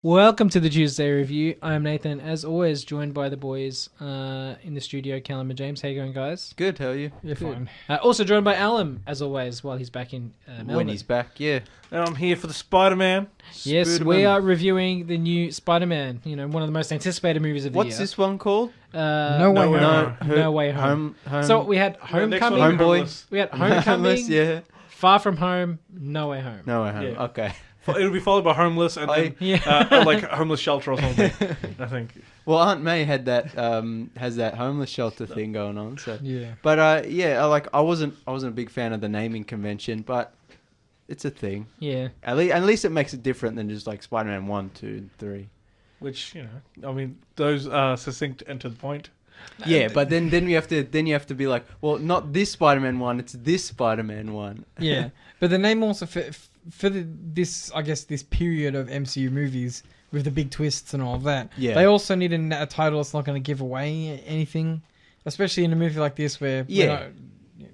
Welcome to the Tuesday Review. I'm Nathan, as always, joined by the boys in the studio, Callum and James. How you going, guys? Good, how are you? Yeah, fine. Also joined by Alan, as always, while he's back in Melbourne. When he's back, yeah. And I'm here for the Spider-Man. Yes, Spider-Man. we are reviewing the new Spider-Man, one of the most anticipated movies of the year. What's this one called? No Way Way Home. Home. No Way Home. Home. So we had Homecoming, Homeboy. we had Homecoming, yeah. Far From Home, No Way Home. No Way Home. Yeah. Okay. It'll be followed by Homeless and then, Yeah. like Homeless Shelter or something, I think. Well, Aunt May had that has that homeless shelter thing going on. So, Yeah. but I wasn't a big fan of the naming convention, but it's a thing. Yeah. At least it makes it different than just like Spider-Man 1, 2, and 3. Which, I mean, those are succinct and to the point. Yeah, but then you have to be like, well, not this Spider-Man 1, it's this Spider-Man 1. Yeah, but the name also for this period of MCU movies with the big twists and all of that. Yeah. They also need a title that's not going to give away anything, especially in a movie like this where Yeah.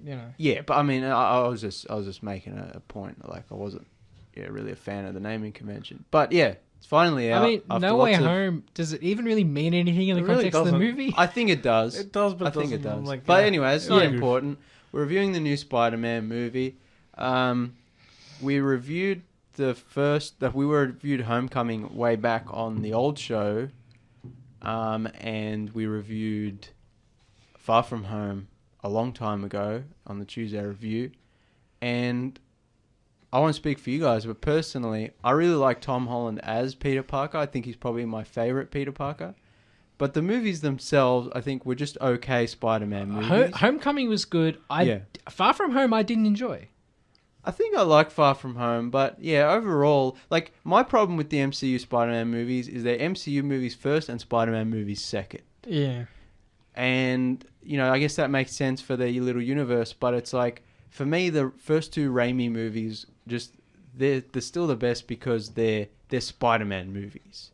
we're not. Yeah, but I mean, I was just making a point. Like, I wasn't really a fan of the naming convention. But yeah, it's finally out. I mean, after No Way lots of- Home, does it even really mean anything in the It really context of the doesn't. movie? I think it does. It does, but I think it doesn't, does. like, but yeah. anyway, it's not Yeah. important. We're reviewing the new Spider-Man movie. We reviewed we reviewed Homecoming way back on the old show, and we reviewed Far From Home a long time ago on the Tuesday review, and I won't speak for you guys, but personally, I really like Tom Holland as Peter Parker. I think he's probably my favorite Peter Parker. But the movies themselves, I think, were just okay Spider-Man movies. Homecoming was good. Far From Home, I didn't enjoy. I think I like Far From Home, but yeah, overall, like, my problem with the MCU Spider-Man movies is they're MCU movies first and Spider-Man movies second. Yeah, And, I guess that makes sense for their little universe, but it's like, for me, the first two Raimi movies, they're still the best because they're Spider-Man movies.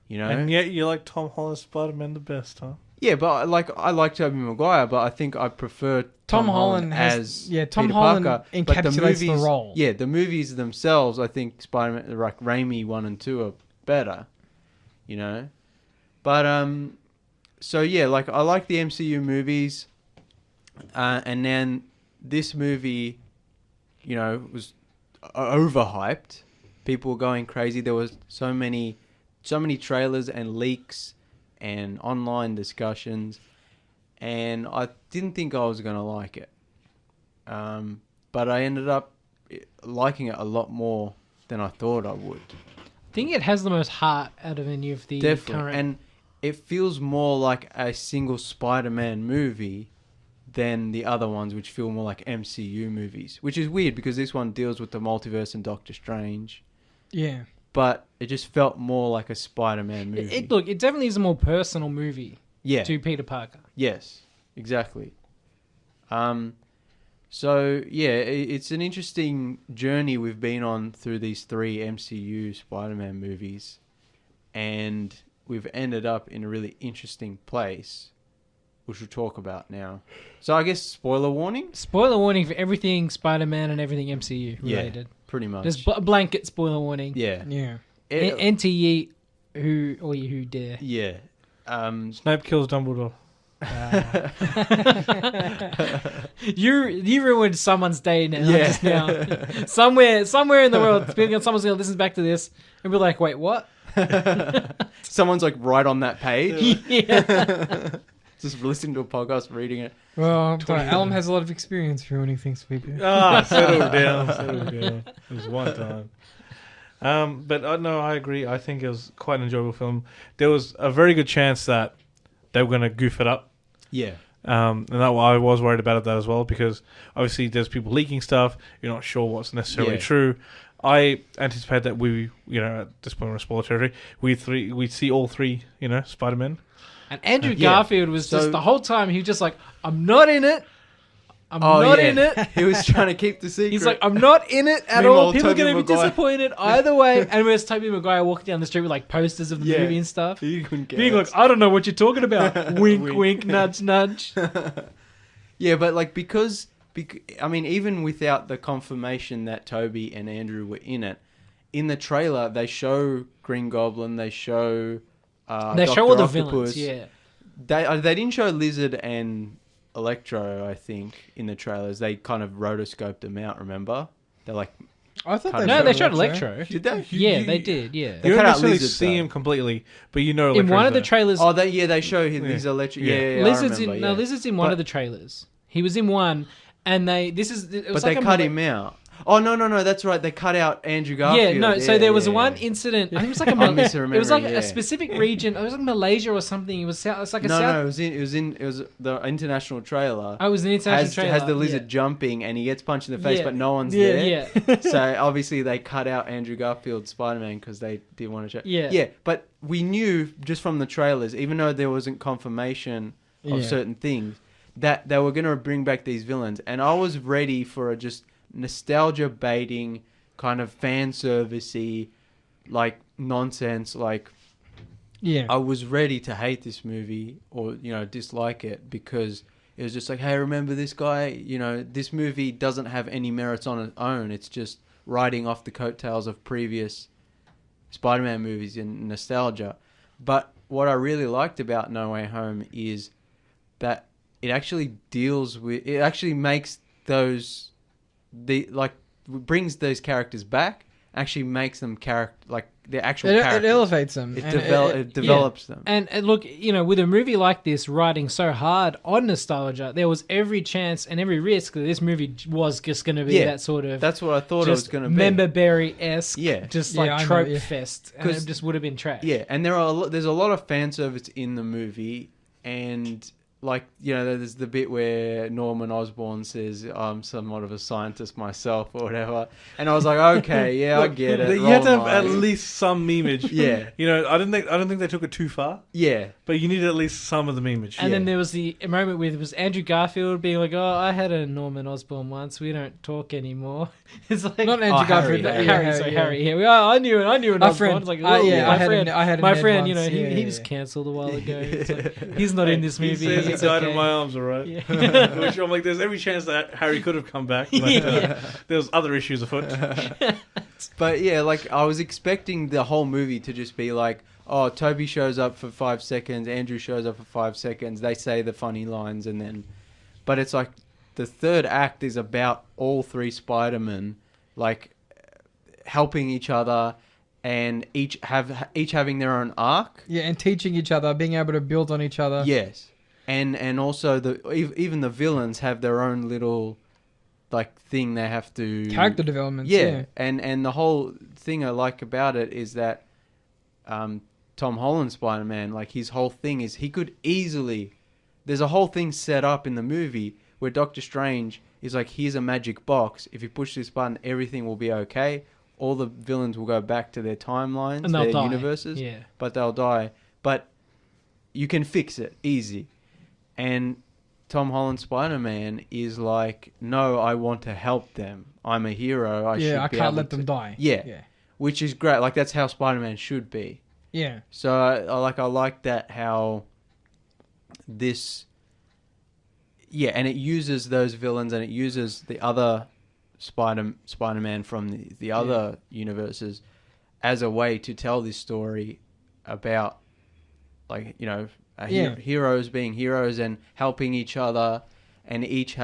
And yet you like Tom Holland's Spider-Man the best, huh? Yeah, but I like Tobey Maguire, but I think I prefer Tom Holland as Tom Peter Holland Parker. But encapsulates the role. Yeah, the movies themselves, I think Spider-Man, like Raimi 1 and 2 are better, But so yeah, like, I like the MCU movies, and then this movie, was overhyped. People were going crazy. There was so many trailers and leaks and online discussions, and I didn't think I was going to like it. But I ended up liking it a lot more than I thought I would. I think it has the most heart out of any of the Definitely. current... And it feels more like a single Spider-Man movie than the other ones, which feel more like MCU movies, which is weird because this one deals with the multiverse and Doctor Strange. yeah. But it just felt more like a Spider-Man movie. It definitely is a more personal movie to Peter Parker. Yes, exactly. So, yeah, it's an interesting journey we've been on through these three MCU Spider-Man movies. And we've ended up in a really interesting place, which we'll talk about now. So I guess spoiler warning? Spoiler warning for everything Spider-Man and everything MCU related. Yeah, pretty much. There's a blanket spoiler warning. Yeah. Yeah. Enter ye who dare. Yeah. Snape kills Dumbledore. You ruined someone's day now. Yeah. Just now. somewhere in the world, someone's gonna listen back to this and be like, "Wait, what?" Someone's like right on that page. Yeah. Just listening to a podcast, reading it. Well, Alan has a lot of experience ruining things for people. Settle down. It was one time. But no, I agree. I think it was quite an enjoyable film. There was a very good chance that they were going to goof it up. Yeah. And that I was worried about that as well, because obviously there's people leaking stuff. You're not sure what's necessarily true. I anticipate that we, at this point we're in spoiler territory, we'd see all three, Spider-Man. And Andrew Garfield was just the whole time, he was just like, "I'm not in it. I'm not in it." He was trying to keep the secret. He's like, "I'm not in it at Meanwhile, all. People are Tobey going to be Maguire. disappointed either way." And where's Tobey Maguire walking down the street with like posters of the movie and stuff, He couldn't get being it. like, "I don't know what you're talking about." Wink, wink, nudge, nudge. Yeah, but like because I mean, even without the confirmation that Toby and Andrew were in it, in the trailer they show Green Goblin, they show They show Dr. all the Octopus. villains. Yeah. They didn't show Lizard and Electro, I think, in the trailers. They kind of rotoscoped them out, remember? They're like... I thought No, No, they showed Electro. Did they? Yeah, they did. Yeah. They You cut don't out necessarily Lizard, see though. him completely, but you know In Electro's one of the there. trailers, Oh, they show his electric... Yeah, Lizard's I remember, in yeah. no, Lizard's in one But- of the trailers. He was in one, and it was But like they a cut mole- him out. Oh, no, that's right. They cut out Andrew Garfield. Yeah, no. So there was yeah. one incident. I think it was like a I'm it was like misremembering, a yeah. specific region. It was like Malaysia or something. It was south. It's like a No, south. it was the international trailer. I was an international trailer. Has the lizard jumping and he gets punched in the face, Yeah. but no one's Yeah, there. yeah. So obviously they cut out Andrew Garfield's Spider-Man because they didn't want to show. Yeah. Yeah, but we knew just from the trailers, even though there wasn't confirmation of Yeah. certain things, that they were going to bring back these villains, and I was ready for a just nostalgia baiting kind of fan servicey like nonsense. Like Yeah. I was ready to hate this movie or dislike it because it was just like, hey, remember this guy? This movie doesn't have any merits on its own. It's just riding off the coattails of previous Spider-Man movies and nostalgia. But what I really liked about No Way Home is that it actually makes brings those characters back, actually makes them the actual characters. It elevates them. It, and it develops them. And look, with a movie like this riding so hard on nostalgia, there was every chance and every risk that this movie was just going to be that sort of That's what I thought it was just going to be. Member Berry-esque, Yeah. just Yeah, I like know, trope yeah. fest, and it 'Cause- just would have been trash. Yeah, and there's a lot of fan service in the movie, and there's the bit where Norman Osborn says, "I'm somewhat of a scientist myself" or whatever, and I was like, okay, yeah, I get it. You have to have roll at mine. least some memeage. Yeah. I don't think they took it too far, Yeah, but you needed at least some of the memeage. And then there was the moment with was Andrew Garfield being like, "Oh, I had a Norman Osborn once. We don't talk anymore." It's like Not Andrew Harry, Garfield. Harry. Yeah, I knew an Our Osborn. friend. It's like, I my had friend. I had a My Ned friend, once. he was Yeah. cancelled a while ago. It's like, he's not in this movie. He says he It's died okay. in my arms, all right? Yeah. Which I'm like, there's every chance that Harry could have come back, but Yeah. there's other issues afoot. but yeah, I was expecting the whole movie to just be like, oh, Toby shows up for 5 seconds, Andrew shows up for 5 seconds, they say the funny lines, and then, but it's like the third act is about all three Spider-Men helping each other and each having their own arc. Yeah, and teaching each other, being able to build on each other. Yes, and also even the villains have their own little thing they have to Character developments. Yeah, Yeah. and the whole thing I like about it is that Tom Holland's Spider-Man, his whole thing is he could easily. There's a whole thing set up in the movie where Doctor Strange is like, here's a magic box. If you push this button, everything will be okay. All the villains will go back to their timelines, And they'll their die. universes, Yeah. but they'll die. But you can fix it easy. And Tom Holland's Spider-Man is like, no, I want to help them. I'm a hero. I I be can't able let to-" them die. Yeah. Yeah. Which is great. That's how Spider-Man should be. Yeah. So I like that how this, and it uses those villains and it uses the other Spider-Man from the other universes as a way to tell this story about heroes being heroes and helping each other and each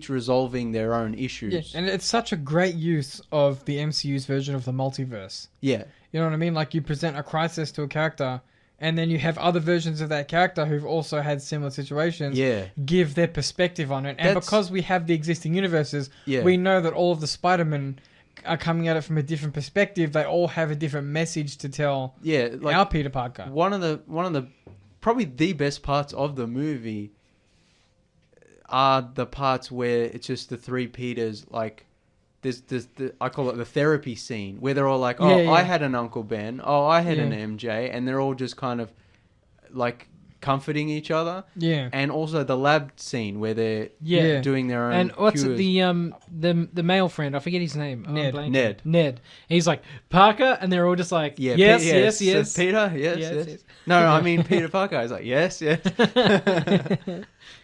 resolving their own issues. Yeah, and it's such a great use of the MCU's version of the multiverse. Yeah. You know what I mean? You present a crisis to a character, and then you have other versions of that character who've also had similar situations. Yeah. Give their perspective on it, and That's- because we have the existing universes, Yeah. we know that all of the Spider-Men are coming at it from a different perspective. They all have a different message to tell. Yeah. Our Peter Parker. One of the probably the best parts of the movie are the parts where it's just the three Peters, there's I call it the therapy scene, where they're all like, oh, Yeah. I had an Uncle Ben, oh, I had an Yeah. MJ, and they're all just kind of comforting each other. Yeah. And also the lab scene where they're Yeah. doing their own And what's cures. the male friend? I forget his name. Oh, I'm Ned. blanking. Ned. And he's like, Parker, and they're all just like, Yeah, yes, Pe- yes, So yes. Peter, yes, Yes, yes. yes. No, I mean Peter Parker. He's like, yes, yes.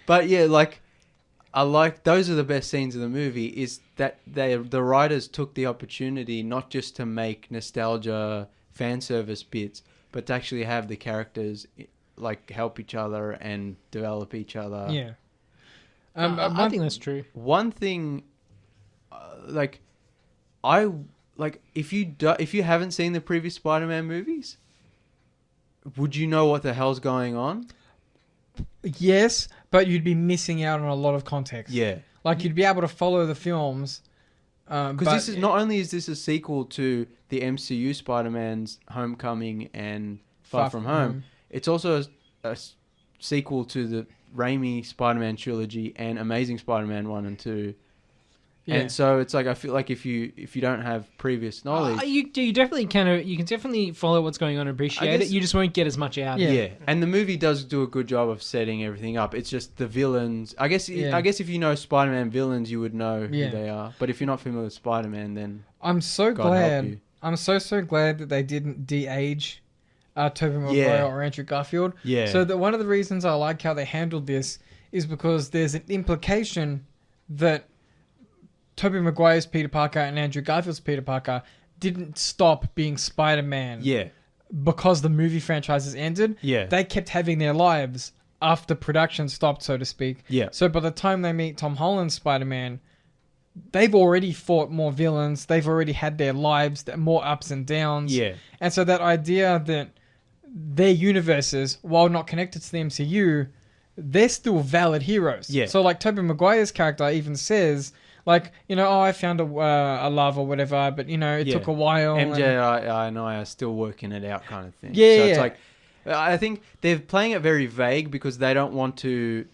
But yeah, I like those are the best scenes of the movie. Is that the writers took the opportunity not just to make nostalgia fan service bits, but to actually have the characters like help each other and develop each other. Yeah. I think that's true. One thing, if you haven't seen the previous Spider-Man movies, would you know what the hell's going on? Yes, but you'd be missing out on a lot of context. Yeah. Like, you'd be able to follow the films. Because this is not only is this a sequel to the MCU Spider-Man's Homecoming and Far From Home, it's also a sequel to the Raimi Spider-Man trilogy and Amazing Spider-Man 1 and 2. Yeah. And so it's like I feel like if you don't have previous knowledge, you definitely you can definitely follow what's going on and appreciate it. You just won't get as much out. Yeah, and the movie does do a good job of setting everything up. It's just the villains. I guess if you know Spider-Man villains, you would know who they are. But if you're not familiar with Spider-Man, then I'm so glad. I'm so glad that they didn't de-age Tobey Maguire or Andrew Garfield. Yeah. So that one of the reasons I like how they handled this is because there's an implication that Tobey Maguire's Peter Parker and Andrew Garfield's Peter Parker didn't stop being Spider-Man. Yeah. Because the movie franchises ended. Yeah. They kept having their lives after production stopped, so to speak. Yeah. So by the time they meet Tom Holland's Spider-Man, they've already fought more villains. They've already had their lives, more ups and downs. Yeah. And so that idea that their universes, while not connected to the MCU, they're still valid heroes. Yeah. So like Tobey Maguire's character even says, like, I found a love or whatever, but, it took a while. MJ and I are still working it out kind of thing. Yeah, so it's like, I think they're playing it very vague because they don't want to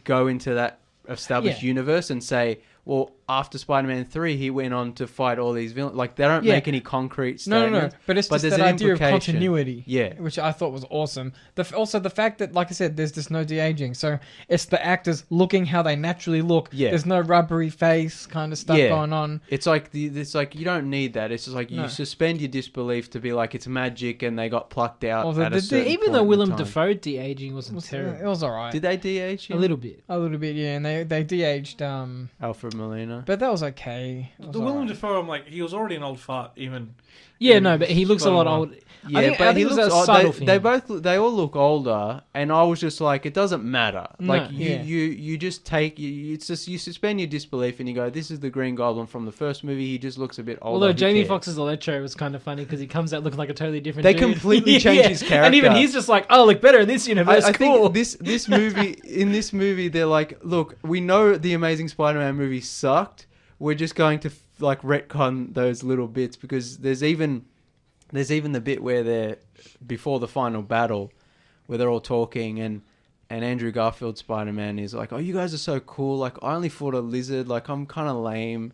go into that established universe and say, well, after Spider-Man 3, he went on to fight all these villains. Like, they don't make any concrete statements. No. But it's just there's that an idea of implication. continuity. Yeah. Which I thought was awesome. Also, the fact that, like I said, there's just no de-aging. So, it's the actors looking how they naturally look. Yeah. There's no rubbery face kind of stuff going on. It's like, you don't need that. It's just like you suspend your disbelief to be like, it's magic and they got plucked out at a certain even point though in Willem time. Dafoe de-aging wasn't terrible. It was alright. Did they de-age him? A little bit. A little bit, yeah. And they de-aged... Alfred Molina. But that was okay. The Willem Dafoe, I'm like, he was already an old fart, even. Yeah, no, but he looks a lot older. Yeah, I think he it was looks a old. subtle thing. They all look older, and I was just like, it doesn't matter. No, like you just take it's just you suspend your disbelief and you go, this is the Green Goblin from the first movie. He just looks a bit older. Although Jamie Foxx's Electro was kind of funny because he comes out looking like a totally different. They dude. completely changed his character, and even he's just like, "Oh, look better in this universe." I cool. think this movie in this movie they're like, look, we know the Amazing Spider-Man movie sucked. We're just going to retcon those little bits because there's even the bit where they're before the final battle where they're all talking and Andrew Garfield's Spider-Man is like, oh, you guys are so cool. Like, I only fought a lizard. Like, I'm kind of lame.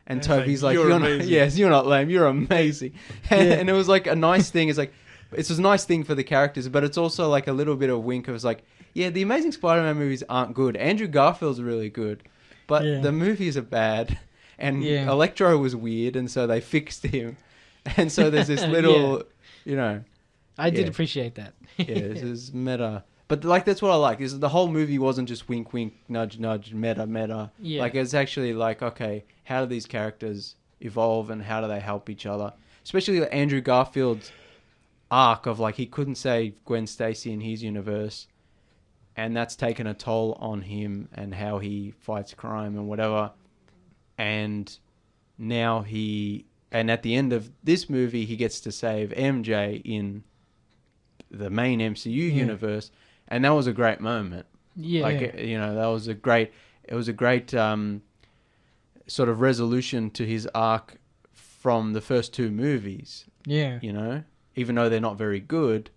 And Toby's like, you're not, yes, you're not lame. You're amazing. And it was like a nice thing. It's like, it's a nice thing for the characters, but it's also like a little bit of wink of like, yeah, the Amazing Spider-Man movies aren't good. Andrew Garfield's really good, but the movies are bad. And Electro was weird, and so they fixed him. And so there's this little, I did appreciate that. This is meta. But like that's what I like is the whole movie wasn't just wink, wink, nudge, nudge, meta. Yeah. Like it's actually like, okay, how do these characters evolve and how do they help each other? Especially Andrew Garfield's arc of like he couldn't save Gwen Stacy in his universe, and that's taken a toll on him and how he fights crime and whatever. And now at the end of this movie, he gets to save MJ in the main MCU universe, and that was a great moment. Yeah, like that was a great. It was a great sort of resolution to his arc from the first two movies. Yeah, even though they're not very good,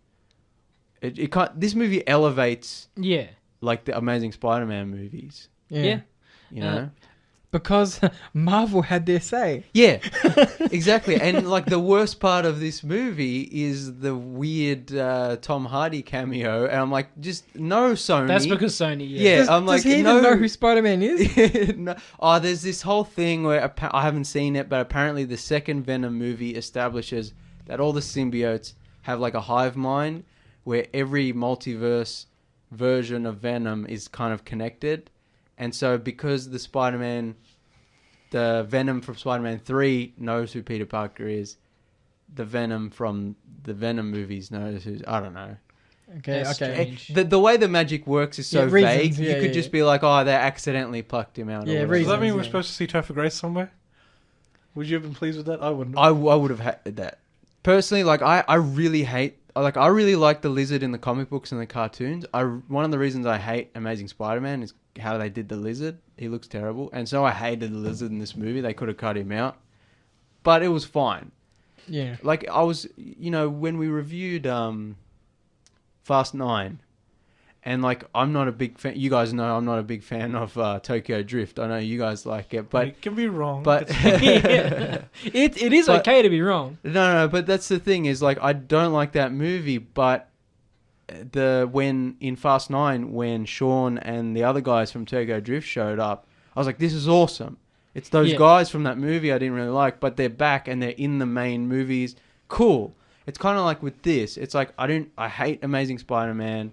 this movie elevates. Yeah, like the Amazing Spider-Man movies. Yeah. Because Marvel had their say. Yeah, exactly. And like the worst part of this movie is the weird Tom Hardy cameo. And I'm like, just no, Sony. That's because Sony, Does he even know who Spider-Man is? No. Oh, there's this whole thing where I haven't seen it, but apparently the second Venom movie establishes that all the symbiotes have like a hive mind where every multiverse version of Venom is kind of connected. And so because the Venom from Spider-Man 3 knows who Peter Parker is, the Venom from the Venom movies knows who's... I don't know. Okay, That's okay. strange. The way the magic works is so Yeah, reasons, vague. yeah, you could yeah. just be like, oh, they accidentally plucked him out. Yeah, or whatever. Does that mean reasons, we're yeah. supposed to see Topher Grace somewhere? Would you have been pleased with that? I wouldn't. I would have hated that. Personally, like, I really hate... Like, I really like the Lizard in the comic books and the cartoons. One of the reasons I hate Amazing Spider-Man is how they did the Lizard. He looks terrible. And so I hated the Lizard in this movie. They could have cut him out. But it was fine. Yeah. Like, I was... You know, when we reviewed Fast 9... And, like, I'm not a big fan... You guys know I'm not a big fan of Tokyo Drift. I know you guys like it, but... You can be wrong. But... Yeah. It is But- okay to be wrong. No, but that's the thing is, like, I don't like that movie, but when in Fast 9, when Sean and the other guys from Tokyo Drift showed up, I was like, this is awesome. It's those Yeah. guys from that movie I didn't really like, but they're back and they're in the main movies. Cool. It's kind of like with this. It's like, I hate Amazing Spider-Man,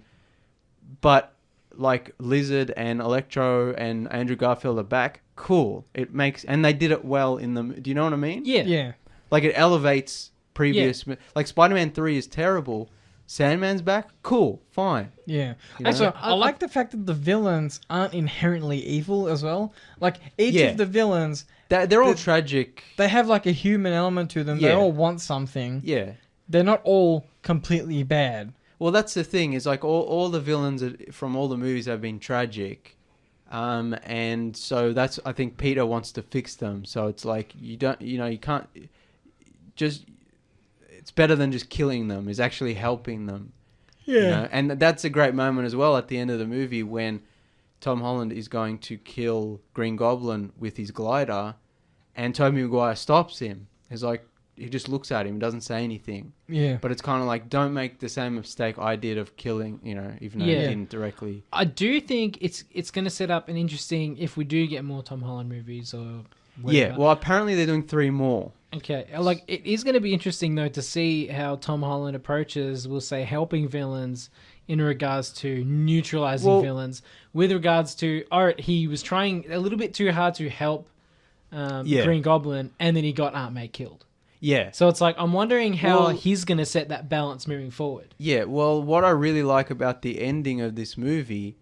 but like Lizard and Electro and Andrew Garfield are back. Cool. And they did it well in the... Do you know what I mean? Yeah. Yeah. Like, it elevates previous... Like, Spider-Man 3 is terrible. Sandman's back? Cool. Fine. Yeah. You know? Also, I like the fact that the villains aren't inherently evil as well. Like, each Yeah. of the villains, They're all tragic. they have like a human element to them. They Yeah. all want something. Yeah. They're not all completely bad. Well, that's the thing, is like all the villains from all the movies have been tragic. And so I think Peter wants to fix them. So it's like, you can't just... It's better than just killing them, is actually helping them. Yeah. You know? And that's a great moment as well at the end of the movie when Tom Holland is going to kill Green Goblin with his glider and Tobey Maguire stops him. He's like, he just looks at him, doesn't say anything. Yeah. But it's kind of like, don't make the same mistake I did of killing, even though he Yeah. didn't directly. I do think it's going to set up an interesting... If we do get more Tom Holland movies or... whatever. Yeah, well, apparently they're doing 3 more. Okay, like, it is going to be interesting, though, to see how Tom Holland approaches, we'll say, helping villains in regards to neutralizing villains. With regards to, he was trying a little bit too hard to help Green Goblin, and then he got Aunt May killed. Yeah. So it's like, I'm wondering how he's going to set that balance moving forward. Yeah, well, what I really like about the ending of this movie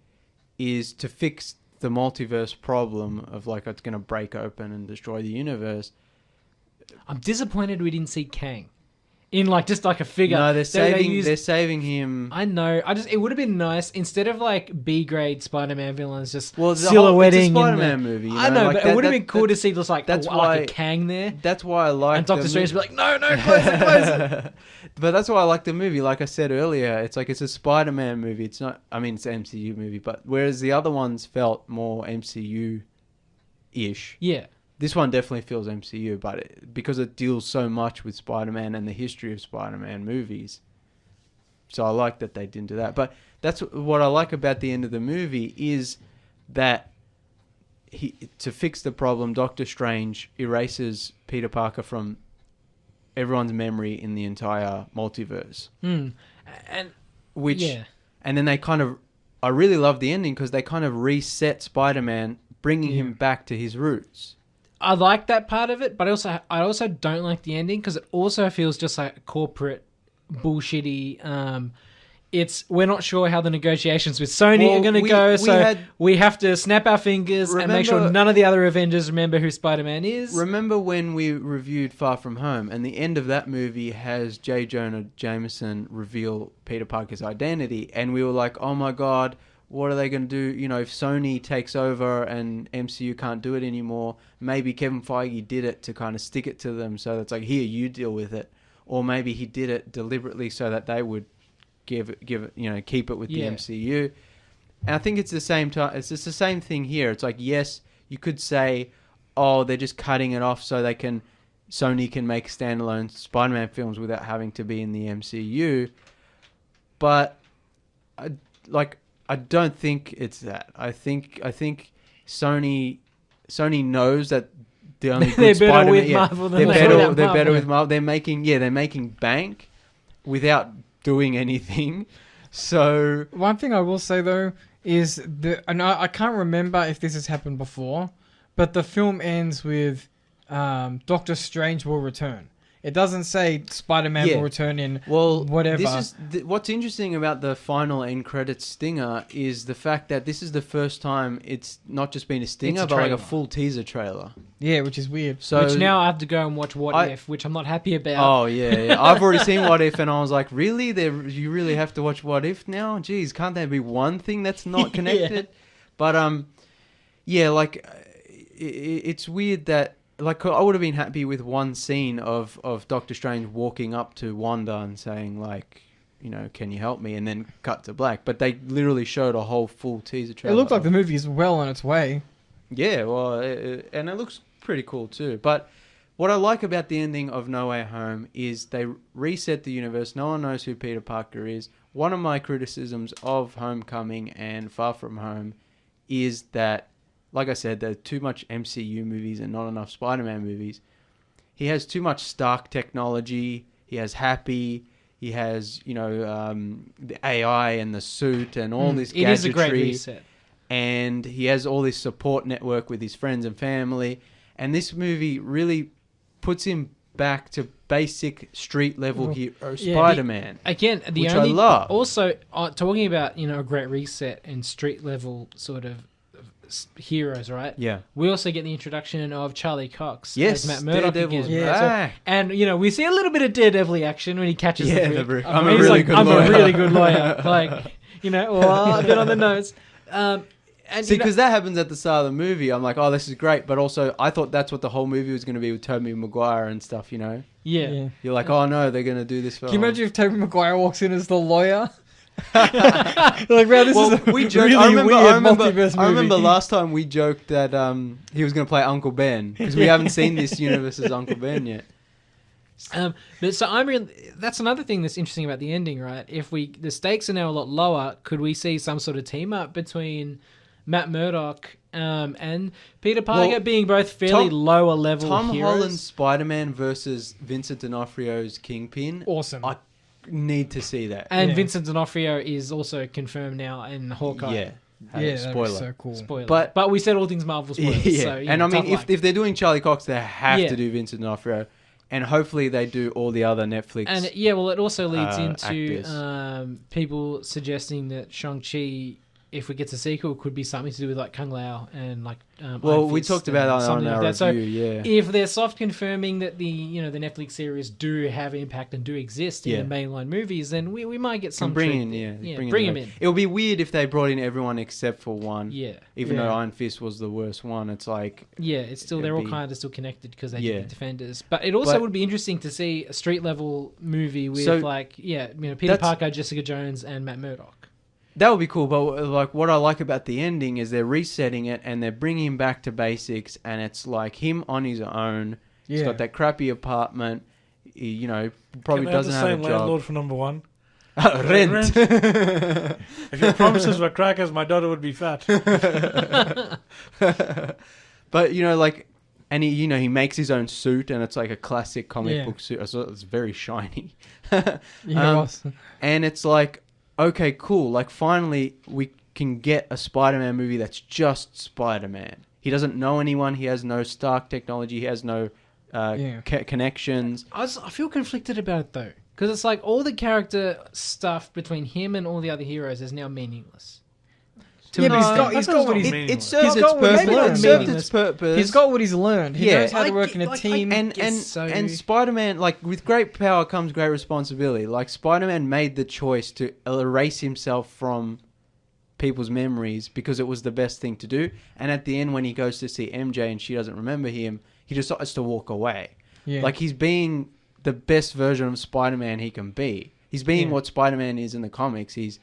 is to fix the multiverse problem of, like, it's going to break open and destroy the universe. I'm disappointed we didn't see Kang in, like, just like a figure. No, they're used- saving him. I know. It would have been nice instead of like B-grade Spider-Man villains just Well, it's a silhouetting. in Spider-Man the- movie. I know, like but that- it would have that- been cool to see just like that's like why- a Kang there, That's why I like. and Doctor the Strange movie. be like, no, closer, closer. But that's why I like the movie. Like I said earlier, it's like it's a Spider-Man movie. It's not. I mean, it's an MCU movie, but whereas the other ones felt more MCU-ish. Yeah, This one definitely feels MCU, but because it deals so much with Spider-Man and the history of Spider-Man movies. So I like that they didn't do that. But that's what I like about the end of the movie is that to fix the problem, Doctor Strange erases Peter Parker from everyone's memory in the entire multiverse. and Which, yeah, and then I really love the ending because they kind of reset Spider-Man, bringing him back to his roots. I like that part of it, but I also don't like the ending because it also feels just like corporate bullshitty. We're not sure how the negotiations with Sony are going to go, so we have to snap our fingers and make sure none of the other Avengers remember who Spider-Man is. Remember when we reviewed Far From Home, and the end of that movie has J. Jonah Jameson reveal Peter Parker's identity, and we were like, oh my god, what are they going to do? If Sony takes over and MCU can't do it anymore, maybe Kevin Feige did it to kind of stick it to them, so it's like, here, you deal with it. Or maybe he did it deliberately so that they would give it, keep it with the MCU. And I think it's the same time. It's just the same thing here. It's like, yes, you could say, oh, they're just cutting it off so Sony can make standalone Spider-Man films without having to be in the MCU. But I don't think it's that. I think Sony knows that the only good They're better with Spider-Man, Marvel than they're they are better Marvel. with Marvel. They're making bank without doing anything. So One thing I will say though is and I can't remember if this has happened before, but the film ends with Doctor Strange will return. It doesn't say Spider-Man Yeah. will return in Well, whatever. this is what's interesting about the final end credits stinger is the fact that this is the first time it's not just been a stinger, It's a but like a trailer. full teaser trailer. Yeah, which is weird. So which now I have to go and watch What If, which I'm not happy about. Oh yeah. I've already seen What If, and I was like, really? You really have to watch What If now? Jeez, can't there be one thing that's not connected? But yeah, like it's weird that. Like, I would have been happy with one scene of Doctor Strange walking up to Wanda and saying, like, you know, can you help me? And then cut to black. But they literally showed a whole full teaser It trailer. looked like the movie is well on its way. Yeah, well, and it looks pretty cool too. But what I like about the ending of No Way Home is they reset the universe. No one knows who Peter Parker is. One of my criticisms of Homecoming and Far From Home is that, like I said, there's too much MCU movies and not enough Spider-Man movies. He has too much Stark technology. He has Happy. He has, you know, the AI and the suit and all this gadgetry. It is a great reset. And he has all this support network with his friends and family. And this movie really puts him back to basic street level hero Spider-Man. Again, the which only I love. Also talking about, you know, a great reset and street level sort of heroes, right? Yeah. We also get the introduction of Charlie Cox Yes, as Matt Murdock Daredevil's again. back. And you know, we see a little bit of Daredevil action when he catches Yeah, the the brick. brick. I'm a He's really like, good I'm lawyer. a really good lawyer. Like, you know, well, a bit on the nose. And See, you know, because that happens at the start of the movie. I'm like, oh, this is great. But also, I thought that's what the whole movie was going to be with Tobey Maguire and stuff, you know? yeah. You're like, oh, no, they're going to do this for Can you imagine if Tobey Maguire walks in as the lawyer? Like, man, this is a we joked. really I remember multiverse I remember movie. last time we joked that he was going to play Uncle Ben because we haven't seen this universe's Uncle Ben yet. But so I'm really. That's another thing that's interesting about the ending, right? If the stakes are now a lot lower, could we see some sort of team up between Matt Murdock and Peter Parker, Well, being both fairly lower level Tom heroes? Holland's Spider-Man versus Vincent D'Onofrio's Kingpin. awesome. I need to see that. And Yeah. Vincent D'Onofrio is also confirmed now in Hawkeye. Yeah. Yeah, that'd spoiler. be so cool. Spoiler. But- But we said all things Marvel spoilers. Yeah, So, you and know, I mean, tough luck. if they're doing Charlie Cox, they have Yeah. to do Vincent D'Onofrio, and hopefully they do all the other Netflix. And yeah, well, it also leads into actors. people suggesting that Shang-Chi, if it gets a sequel, could be something to do with like Kung Lao and like. well, Iron we Fist talked and about that on something our like review. that. So Yeah, if they're soft confirming that the Netflix series do have impact and do exist in the mainline movies, then we might get some. bring him in. It would be weird if they brought in everyone except for one. Yeah, Even though Yeah. Iron Fist was the worst one, it's like yeah. It's still It'd they're all be- kind of still connected because they Yeah. did the Defenders. But it also But- would be interesting to see a street level movie with So- Peter That's- Parker, Jessica Jones, and Matt Murdock. that would be cool. But like, what I like about the ending is they're resetting it and they're bringing him back to basics, and it's like him on his own. He's Yeah. got that crappy apartment. He, probably Can I have doesn't the have same a job. landlord for number one. Rent. If your promises were crackers, my daughter would be fat. But and he makes his own suit, and it's like a classic comic book suit. So it's very shiny. Yeah, awesome. And it's like, okay, cool. Like, finally, we can get a Spider-Man movie that's just Spider-Man. He doesn't know anyone. He has no Stark technology. He has no connections. I feel conflicted about it though, because it's like all the character stuff between him and all the other heroes is now meaningless. Yeah, but he's got what It- he's. it It serves He's its got what he's purpose. It learned. served its purpose. He's got what he's learned. He Yeah. knows how to work in a team. And Spider-Man, like, with great power comes great responsibility. Like, Spider-Man made the choice to erase himself from people's memories because it was the best thing to do. And at the end, when he goes to see MJ and she doesn't remember him, he decides to walk away. Yeah. Like, he's being the best version of Spider-Man he can be. He's being Yeah. what Spider-Man is in the comics. He's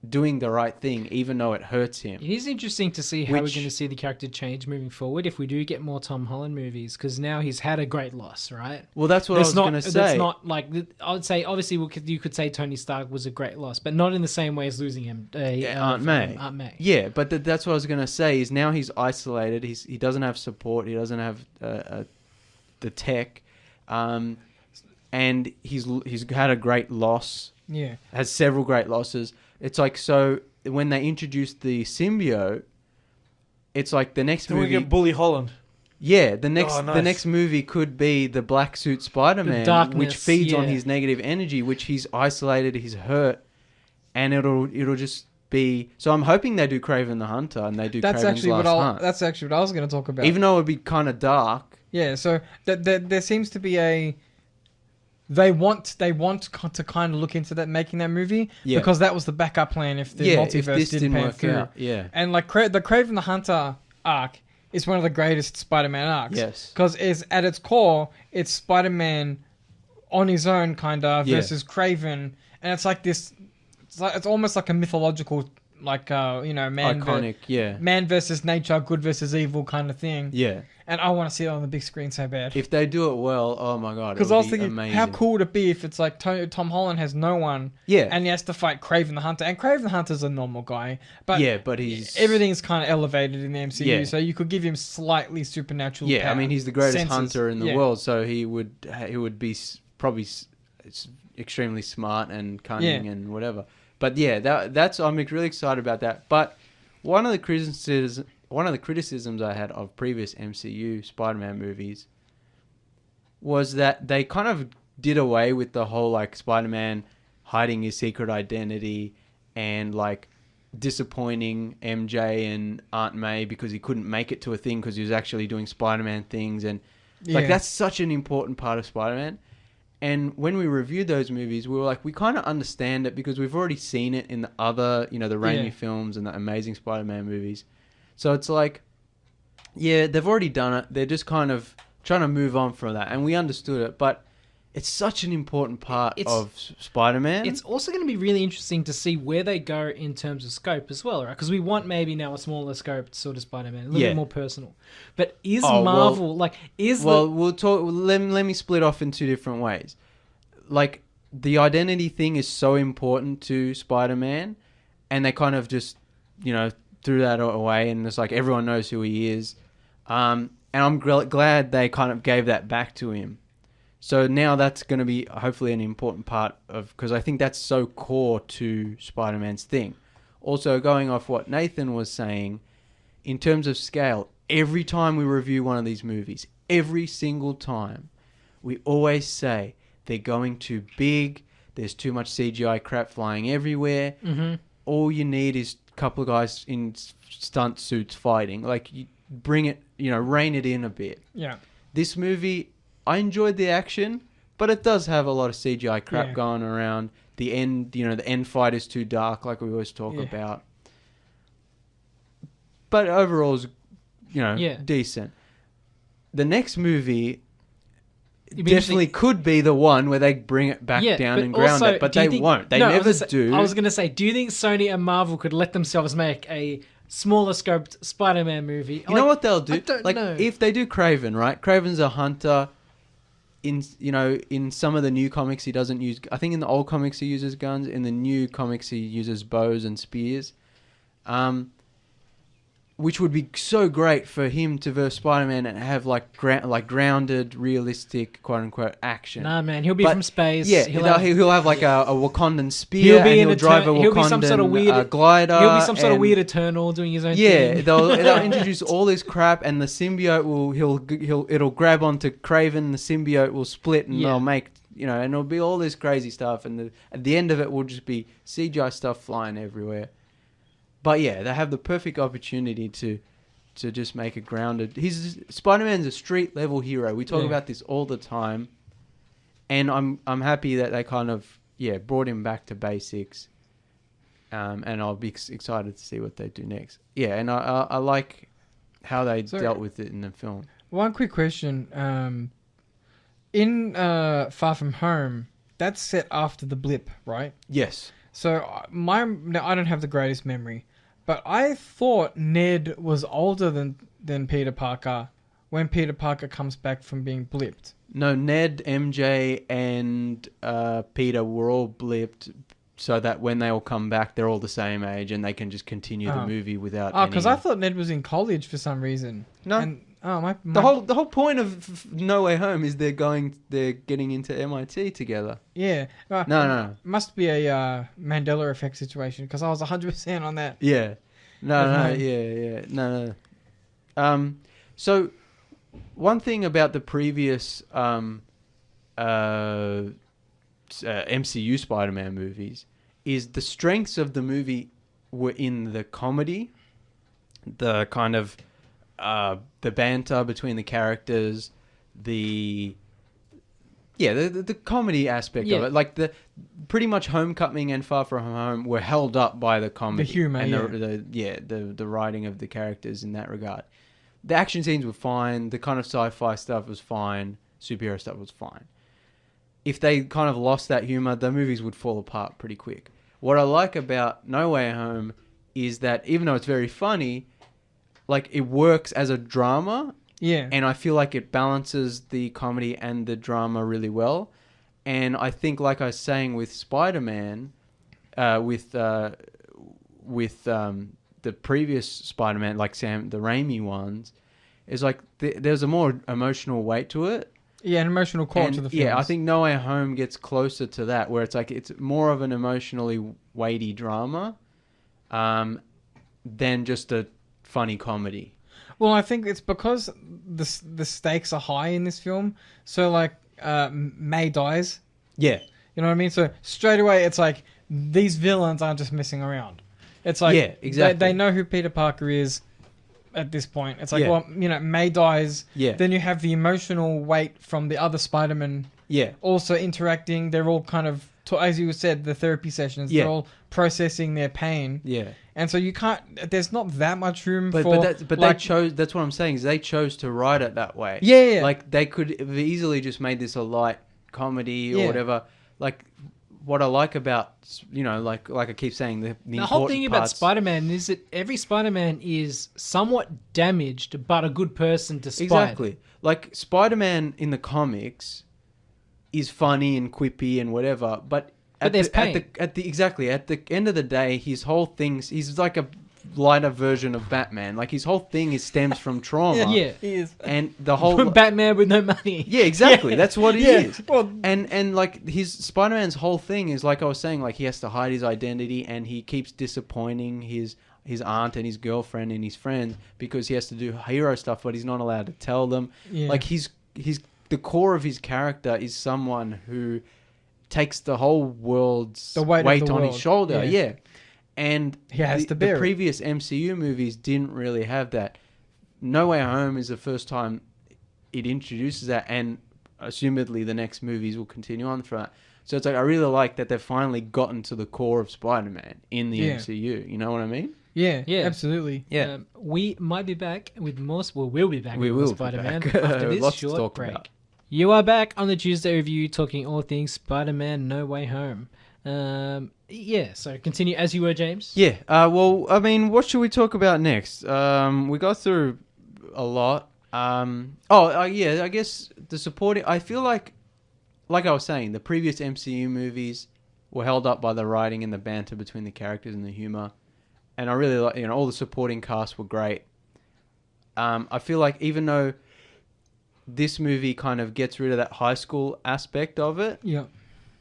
doing the right thing, even though it hurts him. It is interesting to see how we're Which- going to see the character change moving forward if we do get more Tom Holland movies, because now he's had a great loss, right? Well, that's what I was going to say. That's not like I would say. Obviously, you could say Tony Stark was a great loss, but not in the same way as losing him. Aunt May. Aunt May. Yeah, but that's what I was going to say. Is now he's isolated. He doesn't have support. He doesn't have the tech, and he's had a great loss. yeah. Has several great losses. It's like, so when they introduced the symbiote, it's like the next Then we movie. get Bully Holland. Yeah, the next Oh, nice. the next movie could be the Black Suit Spider-Man, darkness, which feeds on yeah. his negative energy, which he's isolated, he's hurt, and it'll just be. So I'm hoping they do Kraven the Hunter and they do That's Kraven's actually Last Hunt. that's actually what I was going to talk about. Even though it would be kind of dark. Yeah, so there seems to be a. They want to kind of look into that, making that movie, Yeah. because that was the backup plan if the Yeah, multiverse if this didn't pan work through. out, yeah. And like the Kraven the Hunter arc is one of the greatest Spider-Man arcs. Yes. Because at its core, it's Spider-Man on his own kind of Yeah. versus Kraven, and it's like this. It's almost like a mythological, like man Iconic, yeah. man versus nature, good versus evil kind of thing. Yeah. And I want to see it on the big screen so bad. If they do it well, oh my god, Because it I would was be thinking, amazing. how cool would it be if it's like Tom Holland has no one, Yeah. and he has to fight Kraven the Hunter, and Kraven the Hunter's a normal guy, but Yeah, but he's... everything's kind of elevated in the MCU, Yeah. so you could give him slightly supernatural. Yeah, I power. mean, he's the greatest Senses. hunter in the Yeah. world, so he would be probably extremely smart and cunning Yeah. and whatever. But yeah, that's I'm really excited about that. But one of the criticisms I had of previous MCU Spider-Man movies was that they kind of did away with the whole like Spider-Man hiding his secret identity and like disappointing MJ and Aunt May because he couldn't make it to a thing because he was actually doing Spider-Man things, and like that's such an important part of Spider-Man. And when we reviewed those movies, we were like, we kind of understand it because we've already seen it in the other, the Raimi films and the Amazing Spider-Man movies. So it's like, yeah, they've already done it. They're just kind of trying to move on from that. And we understood it. But it's such an important part of Spider-Man. It's also going to be really interesting to see where they go in terms of scope as well, right? Because we want maybe now a smaller scope sort of Spider-Man, a little bit more personal. But is Marvel we'll talk. Let me split off in two different ways. Like the identity thing is so important to Spider-Man, and they kind of just threw that away, and it's like everyone knows who he is. And I'm glad they kind of gave that back to him. So now that's going to be hopefully an important part of, because I think that's so core to Spider-Man's thing. Also, going off what Nathan was saying, in terms of scale, every time we review one of these movies, every single time, we always say they're going too big, there's too much CGI crap flying everywhere. Mm-hmm. All you need is a couple of guys in stunt suits fighting. Like, you bring it, rein it in a bit. Yeah. This movie, I enjoyed the action, but it does have a lot of CGI crap going around. The end, the end fight is too dark, like we always talk about. But overall, is decent. The next movie definitely could be the one where they bring it back down and ground it, but they won't. They never do. I was going to say, do you think Sony and Marvel could let themselves make a smaller scoped Spider-Man movie? You know what they'll do? I don't know. If they do Kraven, right? Kraven's a hunter. In some of the new comics, he doesn't use. I think in the old comics he uses guns. In the new comics, he uses bows and spears. Which would be so great for him to verse Spider-Man and have like grounded, realistic, quote unquote action. Nah, man, he'll be from space. Yeah, he'll have like a Wakandan spear. He'll drive a Wakandan glider. He'll be some sort of weird Eternal doing his own thing. Yeah, they'll introduce all this crap, and the symbiote it'll grab onto Kraven. The symbiote will split, and they'll make and it'll be all this crazy stuff. And at the end of it will just be CGI stuff flying everywhere. But yeah, they have the perfect opportunity to just make it grounded. Spider-Man's a street level hero. We talk about this all the time, and I'm happy that they kind of brought him back to basics. And I'll be excited to see what they do next. Yeah, and I like how they dealt with it in the film. One quick question: in Far From Home, that's set after the blip, right? Yes. So now I don't have the greatest memory, but I thought Ned was older than Peter Parker when Peter Parker comes back from being blipped. No, Ned, MJ, and Peter were all blipped, so that when they all come back, they're all the same age and they can just continue the movie without. Because I thought Ned was in college for some reason. No, The whole point of No Way Home is they're getting into MIT together. Yeah. No. Must be a Mandela effect situation because I was 100% on that. Yeah. No. With Yeah. No. So one thing about the previous MCU Spider-Man movies is the strengths of the movie were in the comedy, the kind of the banter between the characters, the comedy aspect of it. Like pretty much Homecoming and Far From Home were held up by the comedy, the humor, and the writing of the characters in that regard. The action scenes were fine. The kind of sci-fi stuff was fine. Superhero stuff was fine. If they kind of lost that humor, the movies would fall apart pretty quick. What I like about No Way Home is that even though it's very funny, like it works as a drama. Yeah. And I feel like it balances the comedy and the drama really well. And I think, like I was saying with Spider-Man, with the previous Spider-Man, like the Raimi ones, is like there's a more emotional weight to it. Yeah, an emotional core to the film. Yeah, I think No Way Home gets closer to that, where it's like it's more of an emotionally weighty drama than just a funny comedy. Well, I think it's because the stakes are high in this film. So, like, May dies. Yeah. You know what I mean? So, straight away, it's like, these villains aren't just messing around. It's like, yeah, exactly. They know who Peter Parker is at this point. It's like, well, May dies. Yeah. Then you have the emotional weight from the other Spider-Man also interacting. They're all kind of, as you said, the therapy sessions. They're all processing their pain. Yeah. And so you can't. There's not that much room for. But they chose. That's what I'm saying. Is they chose to write it that way. Yeah. Like they could have easily just made this a light comedy or whatever. Like what I like about like I keep saying the whole thing about Spider-Man is that every Spider-Man is somewhat damaged, but a good person despite. Exactly. Like Spider-Man in the comics is funny and quippy and whatever, but there's pain. At the end of the day, his whole thing, he's like a lighter version of Batman. Like his whole thing stems from trauma. Yeah, he is. And the whole Batman with no money. Yeah, exactly. That's what he is. Well, and like his Spider-Man's whole thing is, like I was saying, like he has to hide his identity and he keeps disappointing his aunt and his girlfriend and his friends because he has to do hero stuff, but he's not allowed to tell them. Yeah. Like the core of his character is someone who takes the whole world's weight on his shoulder. Yeah. And he has to bear the previous MCU movies didn't really have that. No Way Home is the first time it introduces that, and assumedly the next movies will continue on from that. So it's like I really like that they've finally gotten to the core of Spider-Man in the MCU. You know what I mean? Yeah, absolutely. Yeah. We might be back with more. Well, we'll be back with more Spider-Man back. after this Lots short to talk break. about. You are back on the Tuesday review, talking all things Spider-Man No Way Home. So continue as you were, James. Yeah. Well, I mean, what should we talk about next? We got through a lot. I guess the supporting. I feel like I was saying, the previous MCU movies were held up by the writing and the banter between the characters and the humor, and I really like. All the supporting cast were great. I feel like even though this movie kind of gets rid of that high school aspect of it,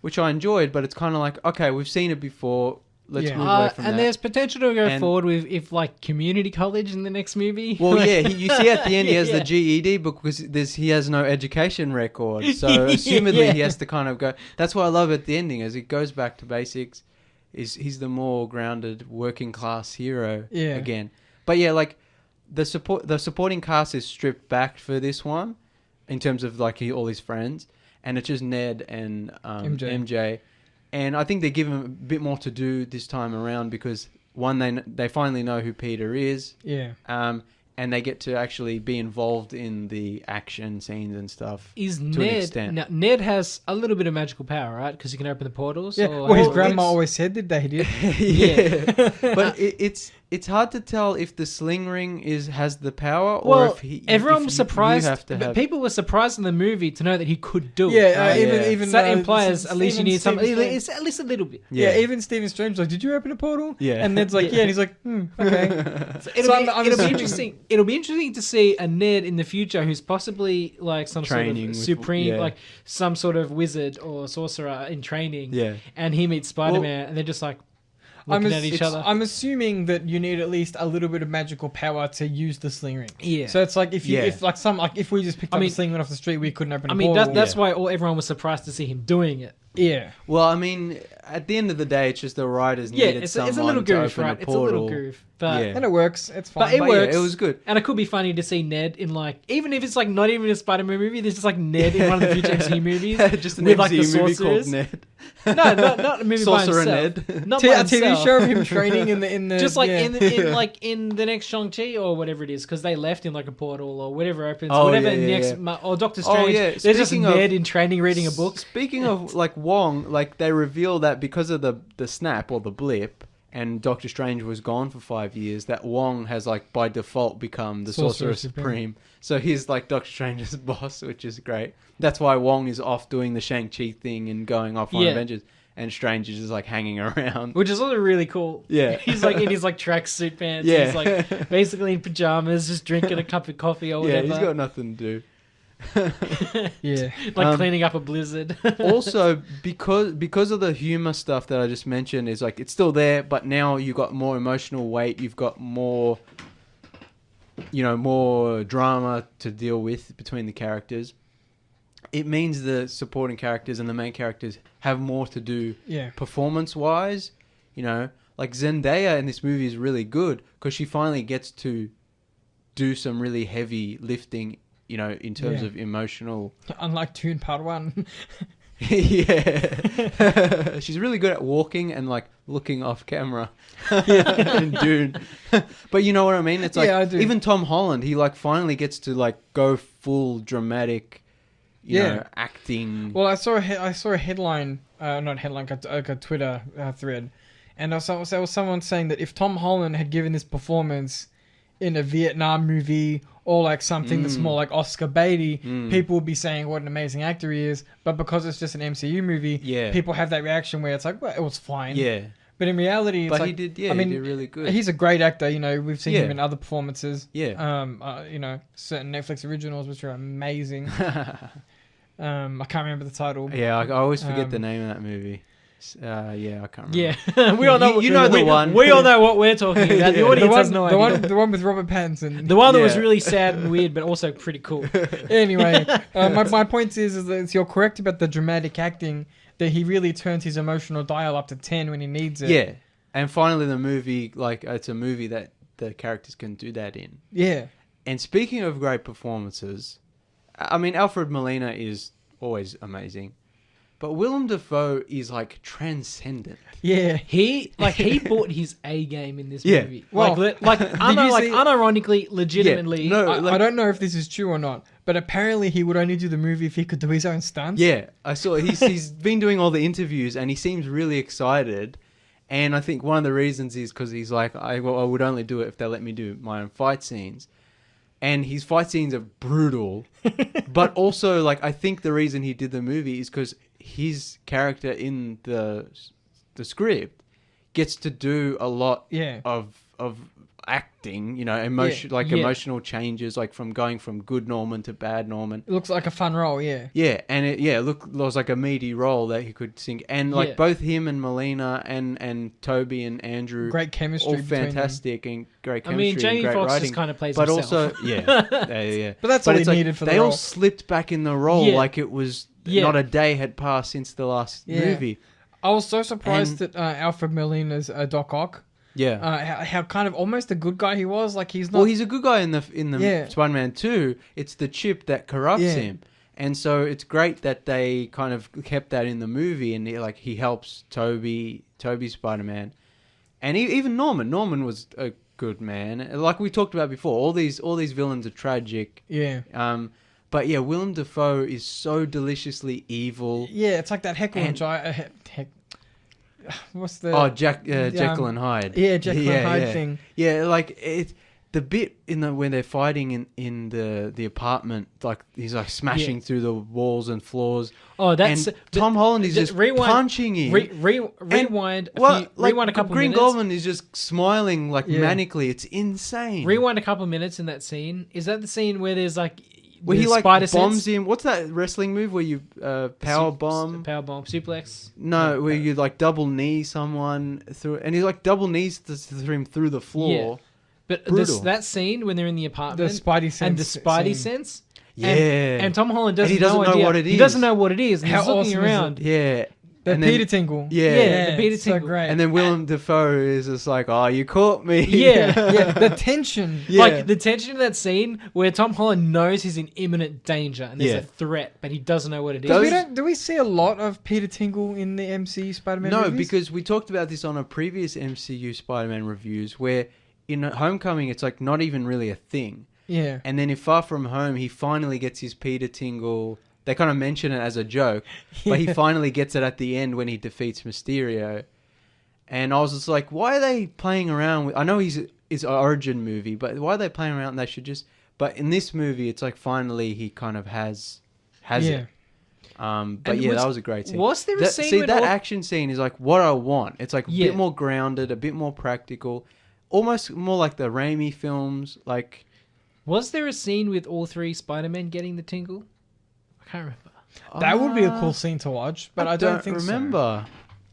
which I enjoyed, but it's kind of like, okay, we've seen it before. Let's move away from that. And there's potential to go forward with if like community college in the next movie. Well, you see at the end he has the GED because he has no education record, so assumedly he has to kind of go. That's what I love at the ending, as it goes back to basics. He's the more grounded working class hero again. But yeah, like the supporting cast is stripped back for this one in terms of like all his friends, and it's just Ned and MJ. And I think they give him a bit more to do this time around because one, they finally know who Peter is. Yeah. And they get to actually be involved in the action scenes and stuff. An extent. Now, Ned has a little bit of magical power, right? Because he can open the portals. Yeah. Well, his grandma always said that he did. Yeah. But it's hard to tell if the sling ring has the power, or Well, if everyone if was you surprised. have to But have. people were surprised in the movie to know that he could do Yeah, it. Right? even So that uh, implies at least you even need something. Stephen Strange- It's at least a little bit. Yeah, even Stephen Strange like, did you open a portal? Yeah. And Ned's like, Yeah. yeah, and he's like, okay. So So I'm I'm be assuming- interesting. It'll be interesting to see a Ned in the future who's possibly like some Training sort of with- supreme, yeah. like some sort of wizard or sorcerer in training. Yeah. And he meets Spider-Man, and they're just like looking at each other. I'm assuming that you need at least a little bit of magical power to use the sling ring. Yeah. So it's like if Yeah. if we just picked up a sling ring off the street, we couldn't open a I mean, portal. that's why everyone was surprised to see him doing it. Yeah. Well, I mean, at the end of the day, it's just the writers Yeah, needed it's someone a little to goof, open right? a It's a portal. little goof, but Yeah. And it works. It's fine. But it But works. yeah, it was good. and it could be funny to see Ned in like, even if it's like not even a Spider-Man movie, there's just like Ned in one of the future MCU movies. Just an with, MCU like, the movie called sorcerers. Ned. No, not a movie Sorcerer by himself. Ned. Not A by TV himself. show of him training in the Just like yeah. in the next Shang-Chi or whatever it is, because they left in like a portal or whatever opens, Oh, whatever yeah, yeah, next yeah. or Doctor Oh, Strange. yeah. There's just Speaking of- Ned in training reading a book. Speaking of like Wong, like they reveal that because of the snap or the blip, and Doctor Strange was gone for 5 years, that Wong has like by default become the Sorcerer Sorcerer Supreme. Supreme. So he's like Doctor Strange's boss, which is great. That's why Wong is off doing the Shang-Chi thing and going off on Yeah. Avengers, and Strange is just like hanging around. Which is also really cool. Yeah. He's like in his like tracksuit pants. Yeah. He's like basically in pajamas, just drinking a cup of coffee or Yeah, whatever. he's got nothing to do. Yeah. like cleaning up a blizzard. Also, because of the humor stuff that I just mentioned, is like it's still there, but now you've got more emotional weight. You've got more, more drama to deal with between the characters. It means the supporting characters and the main characters have more to do Yeah. performance-wise. Like Zendaya in this movie is really good because she finally gets to do some really heavy lifting, in terms Yeah. of emotional. Unlike Toon Part 1. Yeah. She's really good at walking and like looking off camera in Dune. But you know what I mean? It's like Yeah, I do. even Tom Holland, he like finally gets to like go full dramatic, acting. Well, I saw a headline, not headline, like a Twitter thread, and there was someone saying that if Tom Holland had given this performance in a Vietnam movie or like something that's more like Oscar baity, people would be saying what an amazing actor he is. But because it's just an MCU movie, Yeah. people have that reaction where it's like, well, it was fine. Yeah. But in reality, it's But like, he did, yeah, I mean, he did really good. He's a great actor. We've seen him Yeah. in other performances. Yeah. Certain Netflix originals which are amazing. I can't remember the title. Yeah, I always forget the Um, name of that movie. Yeah, I can't remember. Yeah, we all know. You know the one. We all know what we're talking about. The Yeah. audience the has no idea. the one with Robert Pattinson. The one that was Yeah. really sad and weird, but also pretty cool. Anyway, my point is that you're correct about the dramatic acting, that he really turns his emotional dial up to 10 when he needs it. Yeah. And finally the movie, like it's a movie that the characters can do that in. Yeah. And speaking of great performances, I mean, Alfred Molina is always amazing. But Willem Dafoe is like transcendent. Yeah. He bought his A game in this Yeah. movie. Well, Unironically, legitimately. Yeah, no, I don't know if this is true or not, but apparently he would only do the movie if he could do his own stunts. Yeah, I saw he's been doing all the interviews and he seems really excited. And I think one of the reasons is because he's like, I would only do it if they let me do my own fight scenes. And his fight scenes are brutal. But also, like, I think the reason he did the movie is because his character in the script gets to do a lot Yeah. of acting, Yeah. emotional changes, like from going from good Norman to bad Norman. It looks like a fun role, yeah. Yeah, and it was like a meaty role that he could sing, and like Yeah. both him and Melina and Toby and Andrew, Great chemistry all between them. fantastic and great I chemistry. mean, and Jamie great Foxx writing, just kind of plays but himself. also yeah. But that's all he it's like needed for the they all role. slipped back in the role Yeah. like it was Yeah. not a day had passed since the last Yeah. movie. I was so surprised that Alfred Molina's Doc Ock, Yeah. how kind of almost a good guy he was. Like he's not. Well, he's a good guy in the Yeah. Spider-Man 2. It's the chip that corrupts Yeah. him. And so it's great that they kind of kept that in the movie, and he helps Toby Spider-Man, and even Norman. Norman was a good man, like we talked about before. All these villains are tragic. Yeah. But yeah, Willem Dafoe is so deliciously evil. Yeah, it's like that heckle and And- jive. what's the Jekyll and Hyde. Yeah, Jekyll and Hyde thing. Yeah, like it. The bit when they're fighting in the apartment, like he's like smashing through the walls and floors. Oh, that's and Tom Holland is just punching him. Rewind. Rewind a couple Green minutes. Goblin is just smiling like manically. It's insane. Rewind a couple minutes in that scene. Is that the scene where there's like where the he like spider bombs sense? him? What's that wrestling move where you power bomb? Power bomb, suplex. No, where you like double knee someone through, and he like double knees through him through the floor. Yeah. But that scene when they're in the apartment, the Spidey sense, and the Spidey sense, yeah, and Tom Holland doesn't, and he doesn't know what it is. He doesn't know what it is. And How he's looking awesome is around. Yeah, the and Peter then, Tingle. Yeah, the Peter it's so Tingle. great. And then Willem Dafoe is just like, "Oh, you caught me." Yeah, yeah, the tension. Yeah. Like the tension in that scene where Tom Holland knows he's in imminent danger and there's a threat, but he doesn't know what it is. Do we see a lot of Peter Tingle in the MCU Spider-Man No, movies? because we talked about this on a previous MCU Spider-Man reviews, where in Homecoming it's like not even really a thing. Yeah. And then in Far From Home, he finally gets his Peter Tingle. They kind of mention it as a joke, but he finally gets it at the end when he defeats Mysterio. And I was just like, why are they playing around with... I know he's his origin movie, but why are they playing around? They should just... But in this movie, it's like finally he kind of has it. But yeah, that was a great scene. Was there a scene See, when that action scene is like what I want. It's like a Yeah. bit more grounded, a bit more practical. Almost more like the Raimi films. Like, Was there a scene with all three Spider-Men getting the tingle? I can't remember. That would be a cool scene to watch, but I don't think remember.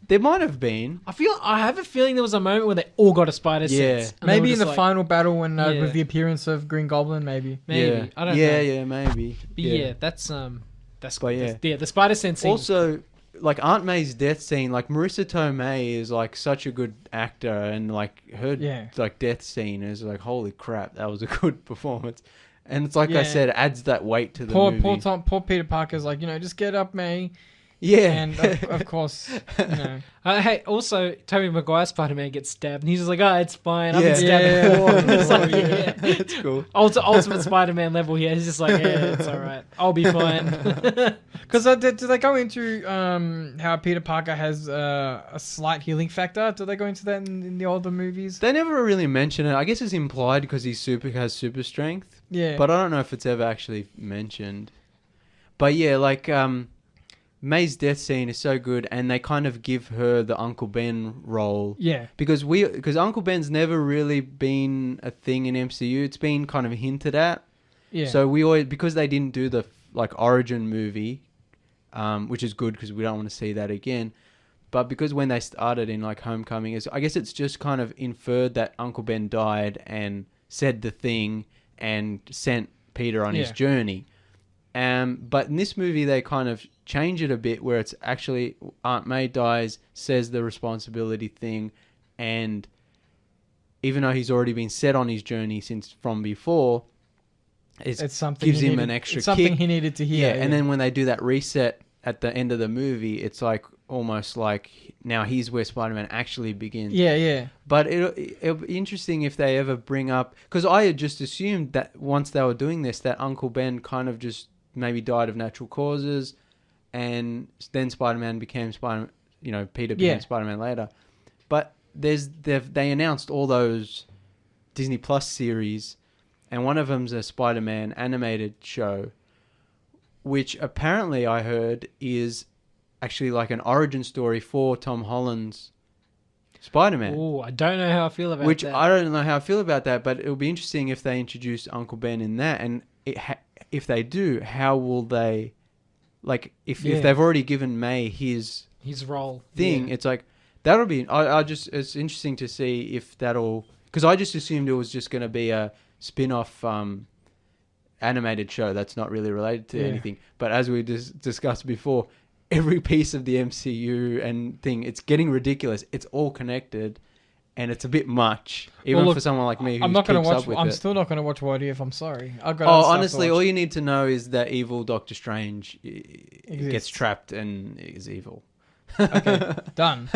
There might have been. I have a feeling there was a moment where they all got a spider sense. And they Maybe were in the just like, final battle when Yeah. with the appearance of Green Goblin, maybe. Maybe. I don't know. Yeah, maybe. But yeah, that's But yeah. the spider sense scene. Also, like Aunt May's death scene, like Marissa Tomei is like such a good actor, and like her like death scene is like holy crap, that was a good performance. And it's like I said, adds that weight to the movie. Poor Peter Parker's like, just get up, May. Yeah, and of course, hey, also Tobey Maguire's Spider-Man gets stabbed, and he's just like, "Oh, it's fine. I've been Yeah. stabbed before." It's like, It's cool. Ultimate Spider-Man level here. He's just like, "Yeah, it's all right. I'll be fine." Because do they go into how Peter Parker has a slight healing factor? Do they go into that in the older movies? They never really mention it. I guess it's implied because he has super strength. Yeah, But I don't know if it's ever actually mentioned. But yeah, like May's death scene is so good, and they kind of give her the Uncle Ben role. Yeah, Because Uncle Ben's never really been a thing in MCU. It's been kind of hinted at. yeah. So we always, because they didn't do the like origin movie, which is good because we don't want to see that again. But because when they started in like Homecoming, I guess it's just kind of inferred that Uncle Ben died and said the thing and sent Peter on his journey. But in this movie, they kind of change it a bit where it's actually Aunt May dies, says the responsibility thing, and even though he's already been set on his journey from before, it's something gives him an extra it's something kick. he needed to hear. Yeah, and then when they do that reset at the end of the movie, it's like almost like now here's where Spider-Man actually begins. yeah. But it'll be interesting if they ever bring up, because I had just assumed that once they were doing this, that Uncle Ben kind of just maybe died of natural causes, and then Spider-Man became Spider. Peter became Spider-Man later. But they announced all those Disney Plus series, and one of them's a Spider-Man animated show, which apparently I heard is actually like an origin story for Tom Holland's Spider-Man. Oh, I don't know how I feel about that. I don't know how I feel about that, but it'll be interesting if they introduce Uncle Ben in that, and if they do, how will they, like, if they've already given May his role thing, it's like that'll be. It's interesting to see if that'll, because I just assumed it was just going to be a spin-off animated show that's not really related to anything. But as we discussed before, every piece of the MCU and thing, it's getting ridiculous. It's all connected, and it's a bit much, even for someone like me who keeps up with it. I'm still not going to watch What If. I'm sorry. Honestly, all you need to know is that evil Doctor Strange gets trapped and is evil. Okay, done.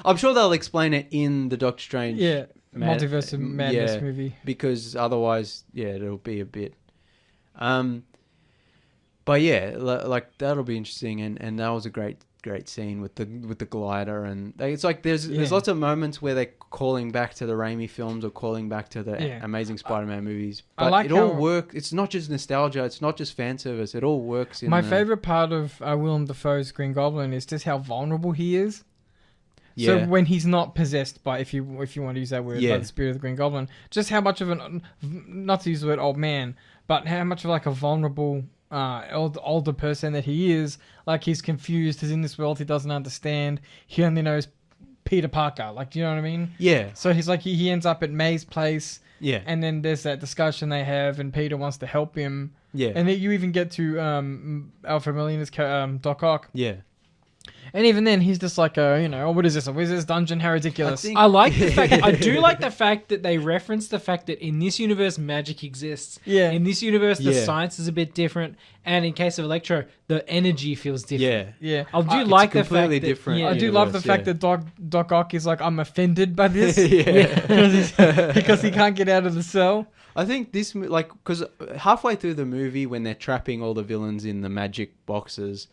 I'm sure they'll explain it in the Doctor Strange Multiverse of Madness movie. Because otherwise, it'll be a bit. But yeah, like that'll be interesting, and that was a great great scene with the glider, and it's like there's Yeah. lots of moments where they're calling back to the Raimi films or calling back to the Yeah. Amazing Spider-Man movies. I But like it all how- works. It's not just nostalgia. It's not just fan service. It all works. In My the, favorite part of Willem Dafoe's Green Goblin is just how vulnerable he is. Yeah. So when he's not possessed by, if you want to use that word, by Yeah. the spirit of the Green Goblin, just how much of not to use the word old man, but how much of like a vulnerable older person that he is. Like he's confused. He's in this world he doesn't understand. He only knows Peter Parker. Like, do you know what I mean? Yeah. So he's like he ends up at May's place, Yeah. and then there's that discussion they have, and Peter wants to help him, Yeah. and then you even get to Alfred Molina's Doc Ock. Yeah. And even then, he's just like, what is this? A wizard's dungeon? How ridiculous. think- I like the fact. I do like the fact that they reference the fact that in this universe magic exists. Yeah. In this universe, the Yeah. science is a bit different, and in case of Electro, the energy feels different. Yeah. Yeah. I do It's like a the fact completely that different yeah, I do love the universe, fact yeah. that Doc Ock is like, I'm offended by this. Yeah. because he can't get out of the cell. I think this, like, because halfway through the movie, when they're trapping all the villains in the magic boxes,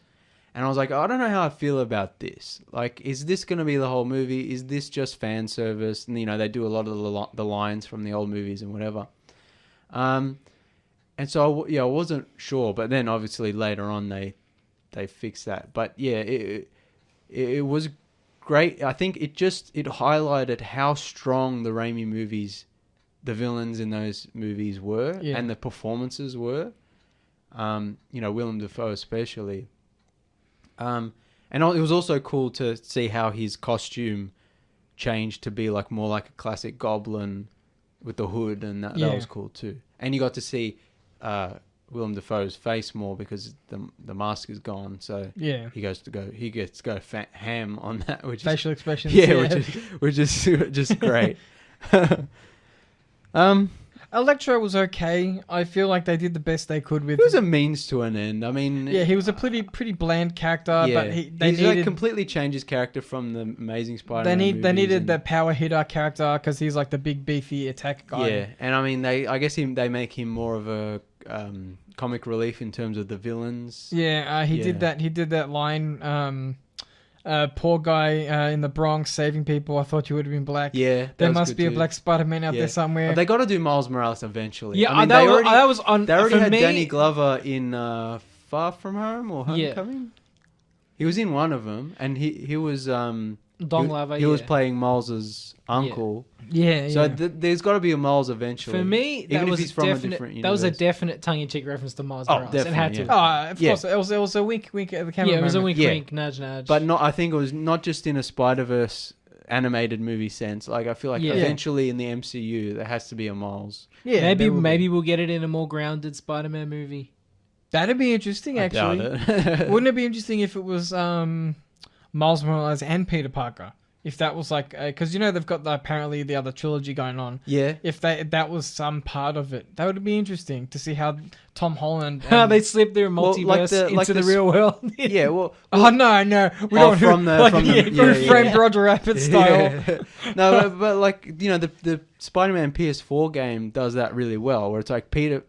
and I was like, I don't know how I feel about this. Like, is this going to be the whole movie? Is this just fan service? And, they do a lot of the lines from the old movies and whatever. And so, I wasn't sure. But then, obviously, later on, they fixed that. But, yeah, it was great. I think it highlighted how strong the Raimi movies, the villains in those movies were, Yeah. and the performances were. Willem Dafoe especially. And it was also cool to see how his costume changed to be more like a classic goblin with the hood, and that Yeah. was cool too. And you got to see Willem Dafoe's face more because the mask is gone, so Yeah. he gets to go ham on that, which Facial expressions. is which is just great. Electro was okay. I feel like they did the best they could with It was a means to an end. I mean, Yeah, he was a pretty bland character, but they he's needed completely changed his character from the Amazing Spider-Man. they needed and, that power hitter character because he's like the big beefy attack guy. Yeah, and I mean, I guess they make him more of a comic relief in terms of the villains. Yeah, he did that. He did that line. Poor guy in the Bronx saving people. I thought you would have been black. Yeah, that There was must good be a too. black Spider-Man out Yeah. there somewhere. But they got to do Miles Morales eventually. Yeah, I mean, that they was on. already for had me, Danny Glover in Far From Home or Yeah. Homecoming. He was in one of them, and he was Dong Lava. he was playing Miles's uncle. yeah, So yeah. there's got to be a Miles eventually. For me, that even if was he's from a definite. different That was a universe. definite tongue-in-cheek reference to Miles Oh, Morales. It had to. definitely, yeah. Of Yeah. course, it was a wink at the camera. Yeah, it was a moment. wink, Yeah. wink, nudge, nudge. But not. I think it was not just in a Spider-Verse animated movie sense. Like I feel like Yeah. eventually in the MCU there has to be a Miles. Yeah, maybe there will be. maybe we'll get it in a more grounded Spider-Man movie. That'd be interesting. I doubt Actually, it. wouldn't it be interesting if it was Miles Morales and Peter Parker? If that was like, because they've got apparently the other trilogy going on. Yeah. If that was some part of it, that would be interesting to see how Tom Holland. How and- they slip their Well, multiverse like the- like into the the real world. Yeah. Well. Oh no, we Oh, don't from the- like, from the- yeah, yeah, yeah. framed Roger Rabbit style. Yeah. No, but like the Spider-Man PS4 game does that really well, where it's like Peter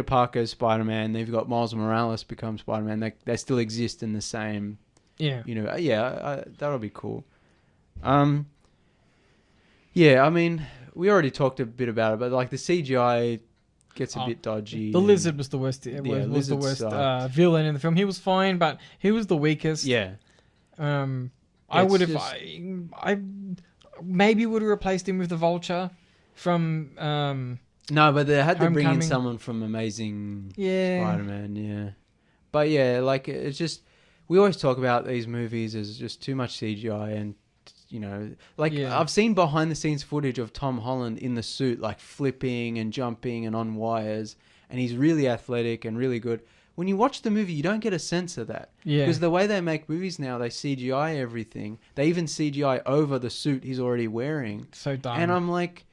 Parker's Spider-Man. They've got Miles Morales become Spider-Man. They still exist in the same. Yeah, That'll be cool. Yeah, I mean, we already talked a bit about it, but like the CGI gets a bit dodgy. the Lizard was the worst. Was the Lizard worst sucked. villain in the film. He was fine, but he was the weakest. Yeah, I It's would have. just- I maybe would have replaced him with the Vulture from. no, but they had to bring in Homecoming. someone from Amazing Yeah. Spider-Man. Yeah, but yeah, like it's just we always talk about these movies as just too much CGI and. Yeah. I've seen behind the scenes footage of Tom Holland in the suit, like flipping and jumping and on wires, and he's really athletic and really good. When you watch the movie, you don't get a sense of that. Yeah. Because the way they make movies now, they CGI everything. They even CGI over the suit he's already wearing. So dumb. And I'm like,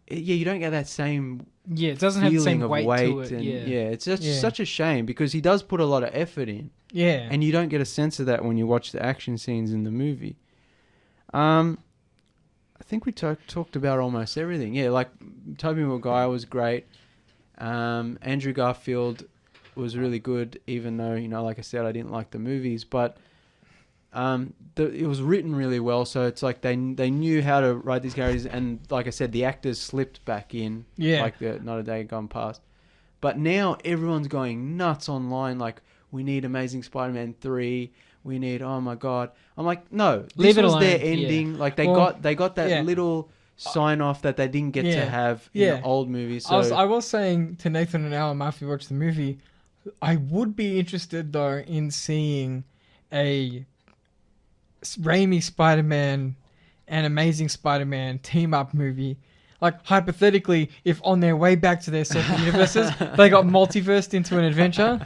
yeah, you don't get that same Yeah, it doesn't have the feeling same of weight, weight. to it. And Yeah. it's just Yeah. such a shame because he does put a lot of effort in. yeah. And you don't get a sense of that when you watch the action scenes in the movie. I think we talked about almost everything. Yeah, like Tobey Maguire was great. Andrew Garfield was really good, even though, like I said, I didn't like the movies. But it was written really well. So it's like they knew how to write these characters, and like I said, the actors slipped back in. Yeah. Like not a day gone past. But now everyone's going nuts online. Like, we need Amazing Spider-Man 3. We need, oh my god. I'm like, no, Leave this it was alone. their ending. Yeah. Like they Well, got that little sign off that they didn't get to have in the old movies. So I was saying to Nathan and Alan after we watched the movie, I would be interested though in seeing a Raimi Spider-Man and Amazing Spider-Man team up movie. Like, hypothetically, if on their way back to their separate universes, they got multiversed into an adventure.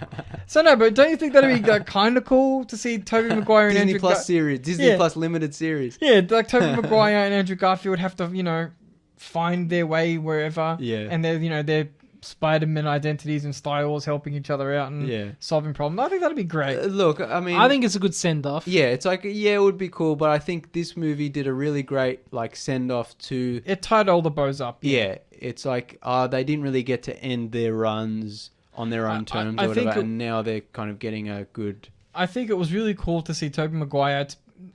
So, no, but don't you think that'd be kind of cool to see Tobey Maguire and Disney Andrew Plus series, Disney Plus limited series. Yeah, like Tobey Maguire and Andrew Garfield have to, find their way wherever. Yeah. And their Spider-Man identities and styles helping each other out and solving problems. I think that'd be great. Look, I mean, I think it's a good send off. yeah, it's like, it would be cool, but I think this movie did a really great like send off to. It tied all the bows up. Yeah, it's like they didn't really get to end their runs on their own terms I or whatever, think and now they're kind of getting a good. I think it was really cool to see Tobey Maguire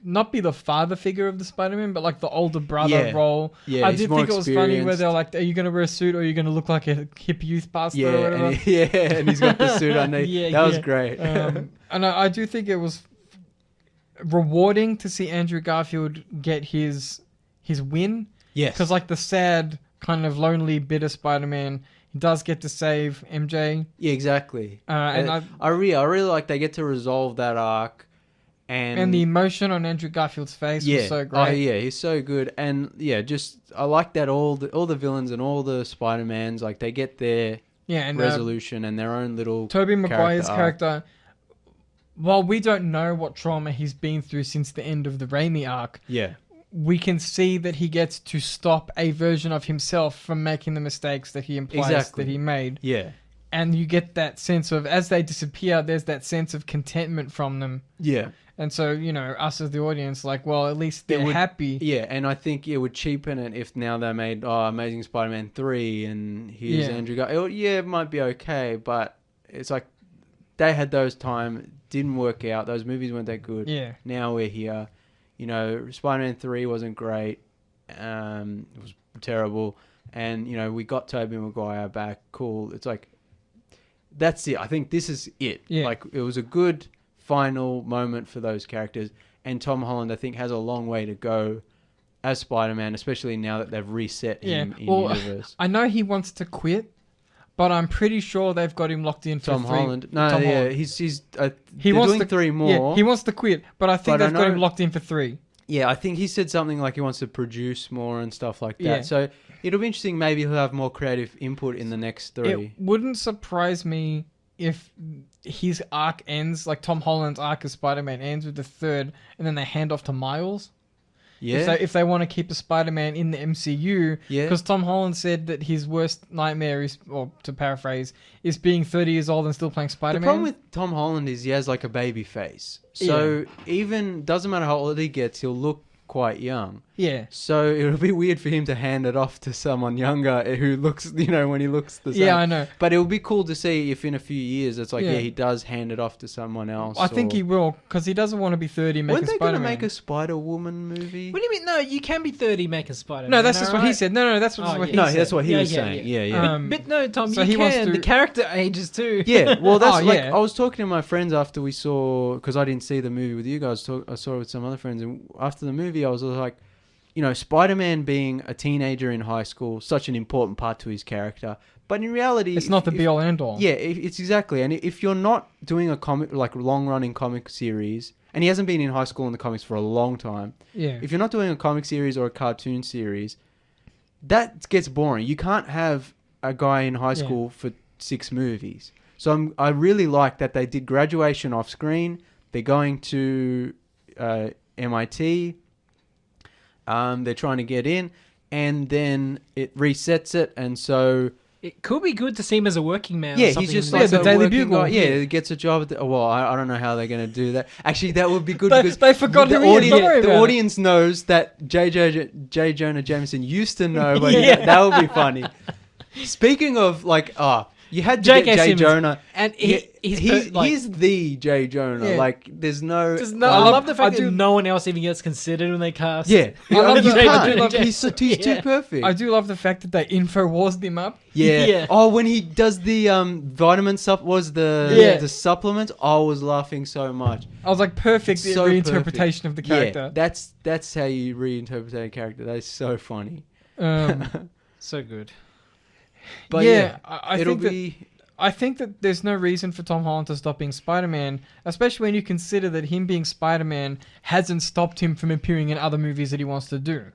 not be the father figure of the Spider-Man, but like the older brother role. Yeah, I he's did more think it was funny where experienced. they're like, "Are you going to wear a suit, or are you going to look like a hip youth pastor?" Yeah, or whatever. and he's got the suit underneath. That was great. And I do think it was rewarding to see Andrew Garfield get his win. Yes, Because like the sad, kind of lonely, bitter Spider-Man, he does get to save MJ. yeah, exactly. And I really like they get to resolve that arc, and the emotion on Andrew Garfield's face was so great. Oh yeah, he's so good, and just I like that all the villains and all the Spider-Mans, like they get their and resolution and their own little. Tobey Maguire's character character, while we don't know what trauma he's been through since the end of the Raimi arc, Yeah, we can see that he gets to stop a version of himself from making the mistakes that he implies that he made. yeah, And you get that sense of, as they disappear, there's that sense of contentment from them. yeah. And so, us as the audience, like, well, at least they're happy. Yeah, and I think it would cheapen it if now they made Amazing Spider-Man 3 and here's Andrew Garfield. Yeah, it might be okay, but it's like they had those time, didn't work out. Those movies weren't that good. Yeah. Now we're here. Spider-Man 3 wasn't great. It was terrible. And, we got Tobey Maguire back. Cool. It's like, that's it. I think this is it. Yeah. Like, it was a good final moment for those characters, and Tom Holland I think has a long way to go as Spider-Man, especially now that they've reset him in universe. I know he wants to quit, but I'm pretty sure they've got him locked in for Tom Holland. Holland. He's he wants doing 3 more. Yeah, he wants to quit, but I think they've got him locked in for 3. Yeah, I think he said something like he wants to produce more and stuff like that. Yeah. So it'll be interesting. Maybe he'll have more creative input in the next 3. It wouldn't surprise me if his arc ends, like Tom Holland's arc as Spider-Man ends with the 3rd, and then they hand off to Miles. Yeah. If they want to keep a Spider-Man in the MCU, Yeah. because Tom Holland said that his worst nightmare is, or to paraphrase, is being 30 years old and still playing The Spider-Man. problem with Tom Holland is he has like a baby face. So even doesn't matter how old he gets, he'll look quite young. Yeah. So it'll be weird for him to hand it off to someone younger who looks, when he looks the same. Yeah, I know. But it would be cool to see if in a few years it's like, Yeah. he does hand it off to someone else. I think he will, because he doesn't want to be 30 making Weren't they going to Spider-Man. make a Spider-Woman movie? What do you mean? No, you can be 30 making Spider-Man. No, that's just what he said. No, that's Oh, what yeah. he No, said. that's what he was Yeah, saying. yeah. Yeah. But no, Tom, So you he wants can. to- The character ages too. Yeah, well, that's yeah. I was talking to my friends after we saw, because I didn't see the movie with you guys. I saw it with some other friends, and after the movie, I was like, Spider-Man being a teenager in high school, such an important part to his character. But in reality, It's not the be-all and end-all. Yeah, it's exactly. And if you're not doing a comic, like long-running comic series, and he hasn't been in high school in the comics for a long time, Yeah. if you're not doing a comic series or a cartoon series, that gets boring. You can't have a guy in high school for 6 movies. So I really like that they did graduation off screen. They're going to MIT. They're trying to get in, and then it resets it, and so It could be good to see him as a working man. or yeah, he's something just like like the a Daily working Bugle. guy. Yeah, he gets a job at the, well, I don't know how they're going to do that. Actually, that would be good They- because they forgot the who he is. audience, Don't worry the about it. audience knows that J. Jonah Jameson used to know, but Yeah. that would be funny. Speaking of You had to J.K. get J. Simmons. Jonah. And He's the J. Jonah. Yeah. Like, there's no... I love the I fact that do- no one else even gets considered when they cast. Yeah. I love you the- I do can't. love- He's too Yeah. perfect. I do love the fact that they InfoWars'd him up. Yeah. Yeah. Oh, when he does the vitamin the Yeah. supplements, I was laughing so much. I was like, perfect So reinterpretation of the character. Yeah, that's how you reinterpret a character. That is so funny. So good. But I it'll think that be I think that there's no reason for Tom Holland to stop being Spider-Man, especially when you consider that him being Spider-Man hasn't stopped him from appearing in other movies that he wants to do.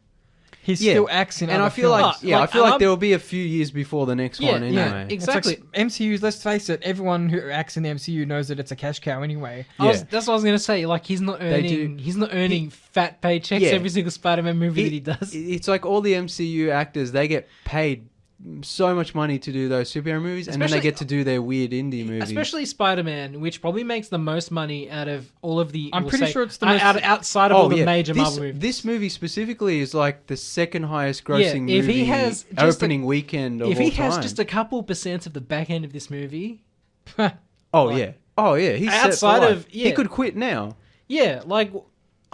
He still acts in and other I feel films. like I feel and like I'm- there will be a few years before the next one anyway. exactly. It's like MCU's, let's face it, everyone who acts in the MCU knows that it's a cash cow anyway. That's what I was gonna say. Like he's not earning fat paychecks Yeah. every single Spider-Man movie that he does. It's like all the MCU actors, they get paid so much money to do those superhero movies, and then they Especially- get to do their weird indie movies. Especially Spider-Man, which probably makes the most money out of all of the. I'm we'll pretty say, sure it's the most- outside of all the major Marvel movies. This movie specifically is like the second highest grossing if movie he has just opening weekend of if all he time. has just a couple percent of the back end of this movie, oh yeah, he's set for outside life. of- yeah. He could quit now. yeah, like.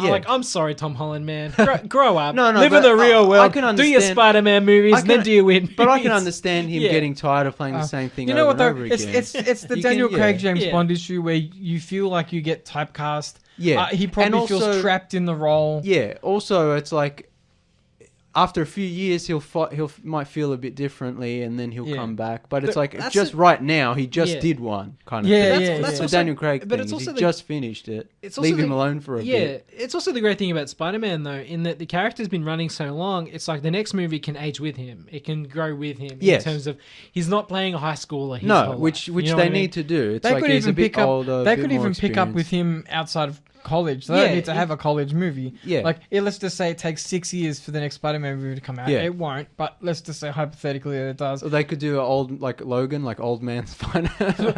Yeah. Like, I'm sorry, Tom Holland, man. Grow up. No, Live in but the real I world. can Do your understand- Spider-Man movies, I can- then do your weird But I can movies. understand him Yeah. getting tired of playing the same thing. You know what over though? and over again. It's the You Daniel can- Craig yeah. James Yeah. Bond issue where you feel like you get typecast. Yeah. He probably And feels also- trapped in the role. Yeah. Also, it's like after a few years, he'll might feel a bit differently, and then he'll Yeah. come back. But it's But like that's just a- right now, he just Yeah. did one kind of Yeah, thing. yeah, That's yeah. the Daniel Craig but thing. it's Is also he the- just finished it. It's also Leave the- him alone for a bit. It's also the great thing about Spider-Man, though, in that the character's been running so long, it's like the next movie can age with him. It can grow with him Yes. in terms of he's not playing a high schooler. His No, whole which life. You know they what I mean? need to do. It's They like could he's a even bit pick up. older. They bit could more even pick up with experienced. him outside of college. They Yeah, don't need to have a college movie. Yeah. Like, let's just say it takes 6 years for the next Spider-Man movie to come out. Yeah. It won't, but let's just say hypothetically that it does. So they could do an old like Logan, like old man Spider.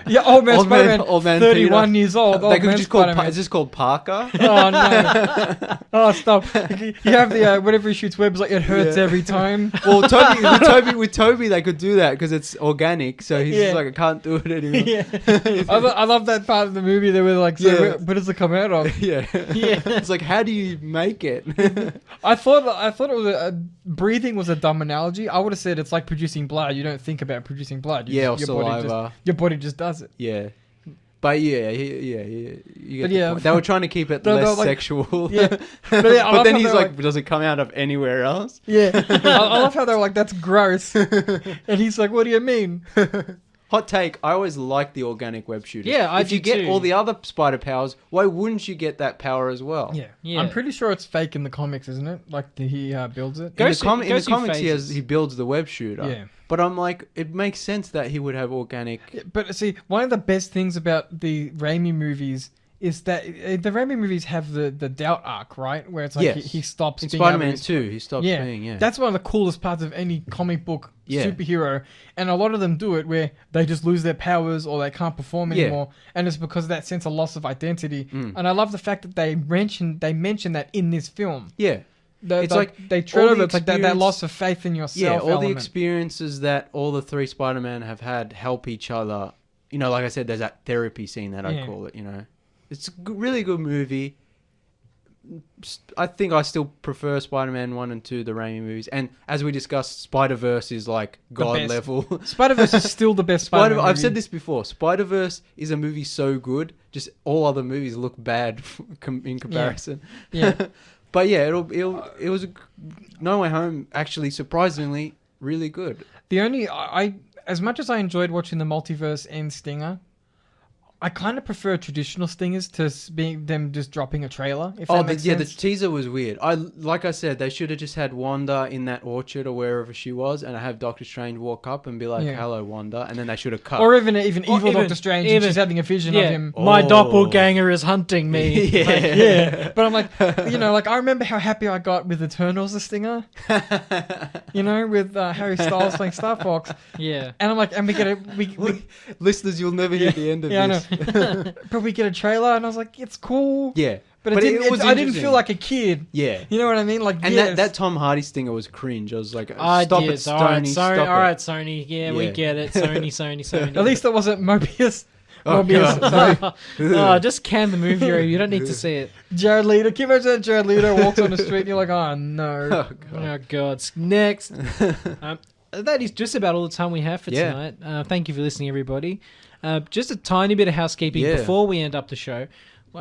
Yeah, old man Spider-Man, old man 31 Peter. years old. They Old could man just call. Spider-Man. Is this called Parker? Oh no! Oh stop! You have the whenever he shoots webs, like it hurts Yeah. every time. Well, with Toby, they could do that because it's organic. So he's just like, I can't do it anymore. Yeah. I love that part of the movie. They were like, so Yeah. where does it come out of? Yeah. Yeah. It's like, how do you make it? I thought it was breathing was a dumb analogy. I would have said it's like producing blood. You don't think about producing blood. Yeah, or your body saliva. your body just does it. Yeah. But yeah. You get But the yeah, point. They were trying to keep it they were less like- sexual. Yeah. But, yeah, I love then how he's they're like, does it come out of anywhere else? Yeah, I love how they were like, "That's gross," and he's like, "What do you mean?" Hot take. I always like the organic web shooters. Yeah, I If you do get too. all the other spider powers, why wouldn't you get that power as well? Yeah. I'm pretty sure it's fake in the comics, isn't it? Like he builds it. Go- In Goes the, in the through comics, phases. he builds the web shooter. Yeah. But I'm like, it makes sense that he would have organic. Yeah, but see, one of the best things about the Raimi movies is that the Raimi movies have the doubt arc, right? Where it's like Yes. he stops In being able Spider-Man to- 2, he stops being, yeah. That's one of the coolest parts of any comic book Yeah. superhero. And a lot of them do it where they just lose their powers or they can't perform Yeah. anymore. And it's because of that sense of loss of identity. Mm. And I love the fact that they mention that in this film. Yeah. It's Like like they treat all over the it's like that experience- loss of faith in Yeah, yourself. all the element. experiences that all the three Spider-Man have had help each other. You know, like I said, there's that therapy scene that I Yeah. call it, you know. It's a really good movie. I think I still prefer Spider-Man 1 and 2, the Raimi movies. And as we discussed, Spider-Verse is like God best. level. Spider-Verse is still the best Spider. Spider-Man I've movie. said this before. Spider-Verse is a movie so good, just all other movies look bad in comparison. Yeah. But yeah, it was No Way Home actually surprisingly really good. The only I as much as I enjoyed watching the multiverse and Stinger, I kind of prefer traditional Stingers to being them just dropping a trailer. If that makes the sense. teaser was weird. Like I said, they should have just had Wanda in that orchard or wherever she was, and have Doctor Strange walk up and be like, Yeah. "Hello, Wanda," and then they should have cut. Or even Or evil even- Doctor Strange, and even- she's having a vision of him. My Oh. doppelganger is hunting me. Yeah. Like, yeah. But I'm like, like I remember how happy I got with Eternals, the Stinger. With Harry Styles playing Star Fox, Yeah. and I'm like, and we get a Listeners, you'll never hear the end of yeah, I this. know. But we get a trailer, and I was like, it's cool. Yeah, But, But it it didn't, was I didn't interesting. feel like a kid. Yeah. You know what I mean? Like, And yes. that Tom Hardy stinger was cringe. I was like, I stop did. it, All right, Stoney, Sony. stop All right, it. Sony. Yeah, we Yeah. get it. Sony. At least it wasn't Mobius. Oh, Mobius. God. Sorry. Oh, just can the movie review. You don't need to see it. Jared Leto. Can you imagine that Jared Leto walks on the street and you're like, oh, no. Oh, God. Oh God! Next, that is just about all the time we have for Yeah. tonight. Thank you for listening, everybody. Just a tiny bit of housekeeping Yeah. before we end up the show. We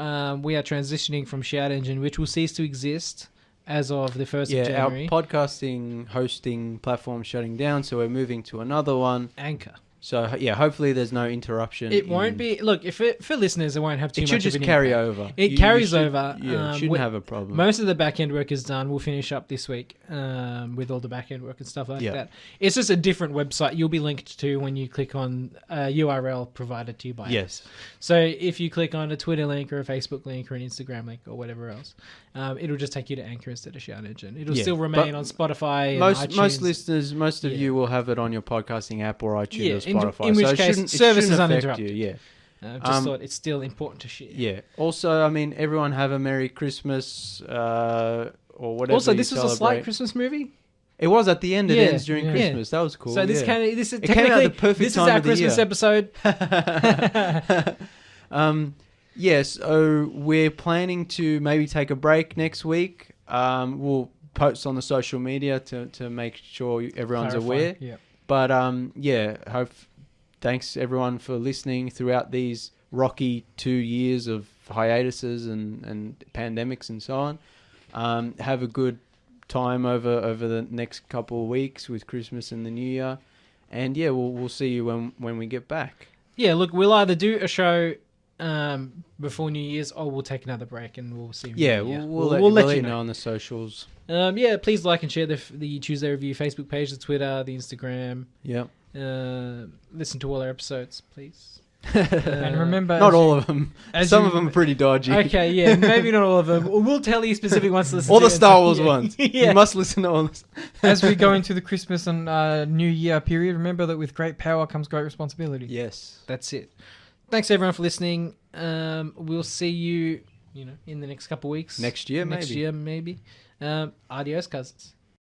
are transitioning from Shout Engine, which will cease to exist as of the 1st of Yeah, our January. podcasting hosting platform shutting down, so we're moving to another one. Anchor. So yeah, hopefully there's no interruption. It won't be. Look, if for listeners, it won't have too It much. should of just an carry impact. over. It You carries should- over. Yeah, shouldn't have a problem. Most of the back end work is done. We'll finish up this week with all the back end work and stuff like Yeah. that. It's just a different website you'll be linked to when you click on a URL provided to you by us. Yes. So if you click on a Twitter link or a Facebook link or an Instagram link or whatever else, it'll just take you to Anchor instead of Shout Engine. It'll Yeah, still remain but on Spotify and Most iTunes. listeners, most of Yeah. you will have it on your podcasting app or iTunes Yeah, or in- Spotify. in which so it case, shouldn't- it service shouldn't is affect uninterrupted. you, Yeah. Just thought it's still important to share. Yeah. Also, I mean, everyone have a Merry Christmas or whatever. Also, you this was a celebrate. slight Christmas movie. It was at the end. It Yeah, ends during yeah. Christmas. That was cool. So this yeah. this is It came out technically at the perfect this is time our of the Christmas year. episode. Yes, so we're planning to maybe take a break next week. We'll post on the social media to make sure everyone's Clarify. aware. Yeah. But thanks everyone for listening throughout these rocky 2 years of hiatuses and pandemics and so on. Have a good time over the next couple of weeks with Christmas and the New Year. And yeah, we'll see you when we get back. Yeah, look, we'll either do a show before New Year's or we'll take another break and we'll see. Yeah, we'll let you know on the socials. Yeah, please like and share the Tuesday Review Facebook page, the Twitter, the Instagram. Yep. Listen to all our episodes, please. And remember, Not all of them. as Some you- of them are pretty dodgy. Okay, yeah, maybe not all of them. We'll tell you specific ones to listen All to. the Star Wars Yeah. ones. Yeah. You must listen to all this. as we go into the Christmas and New Year period, remember that with great power comes great responsibility. Yes. That's it. Thanks everyone for listening. We'll see you, in the next couple of weeks. Next year, Next maybe. year, maybe. Adios, cousins.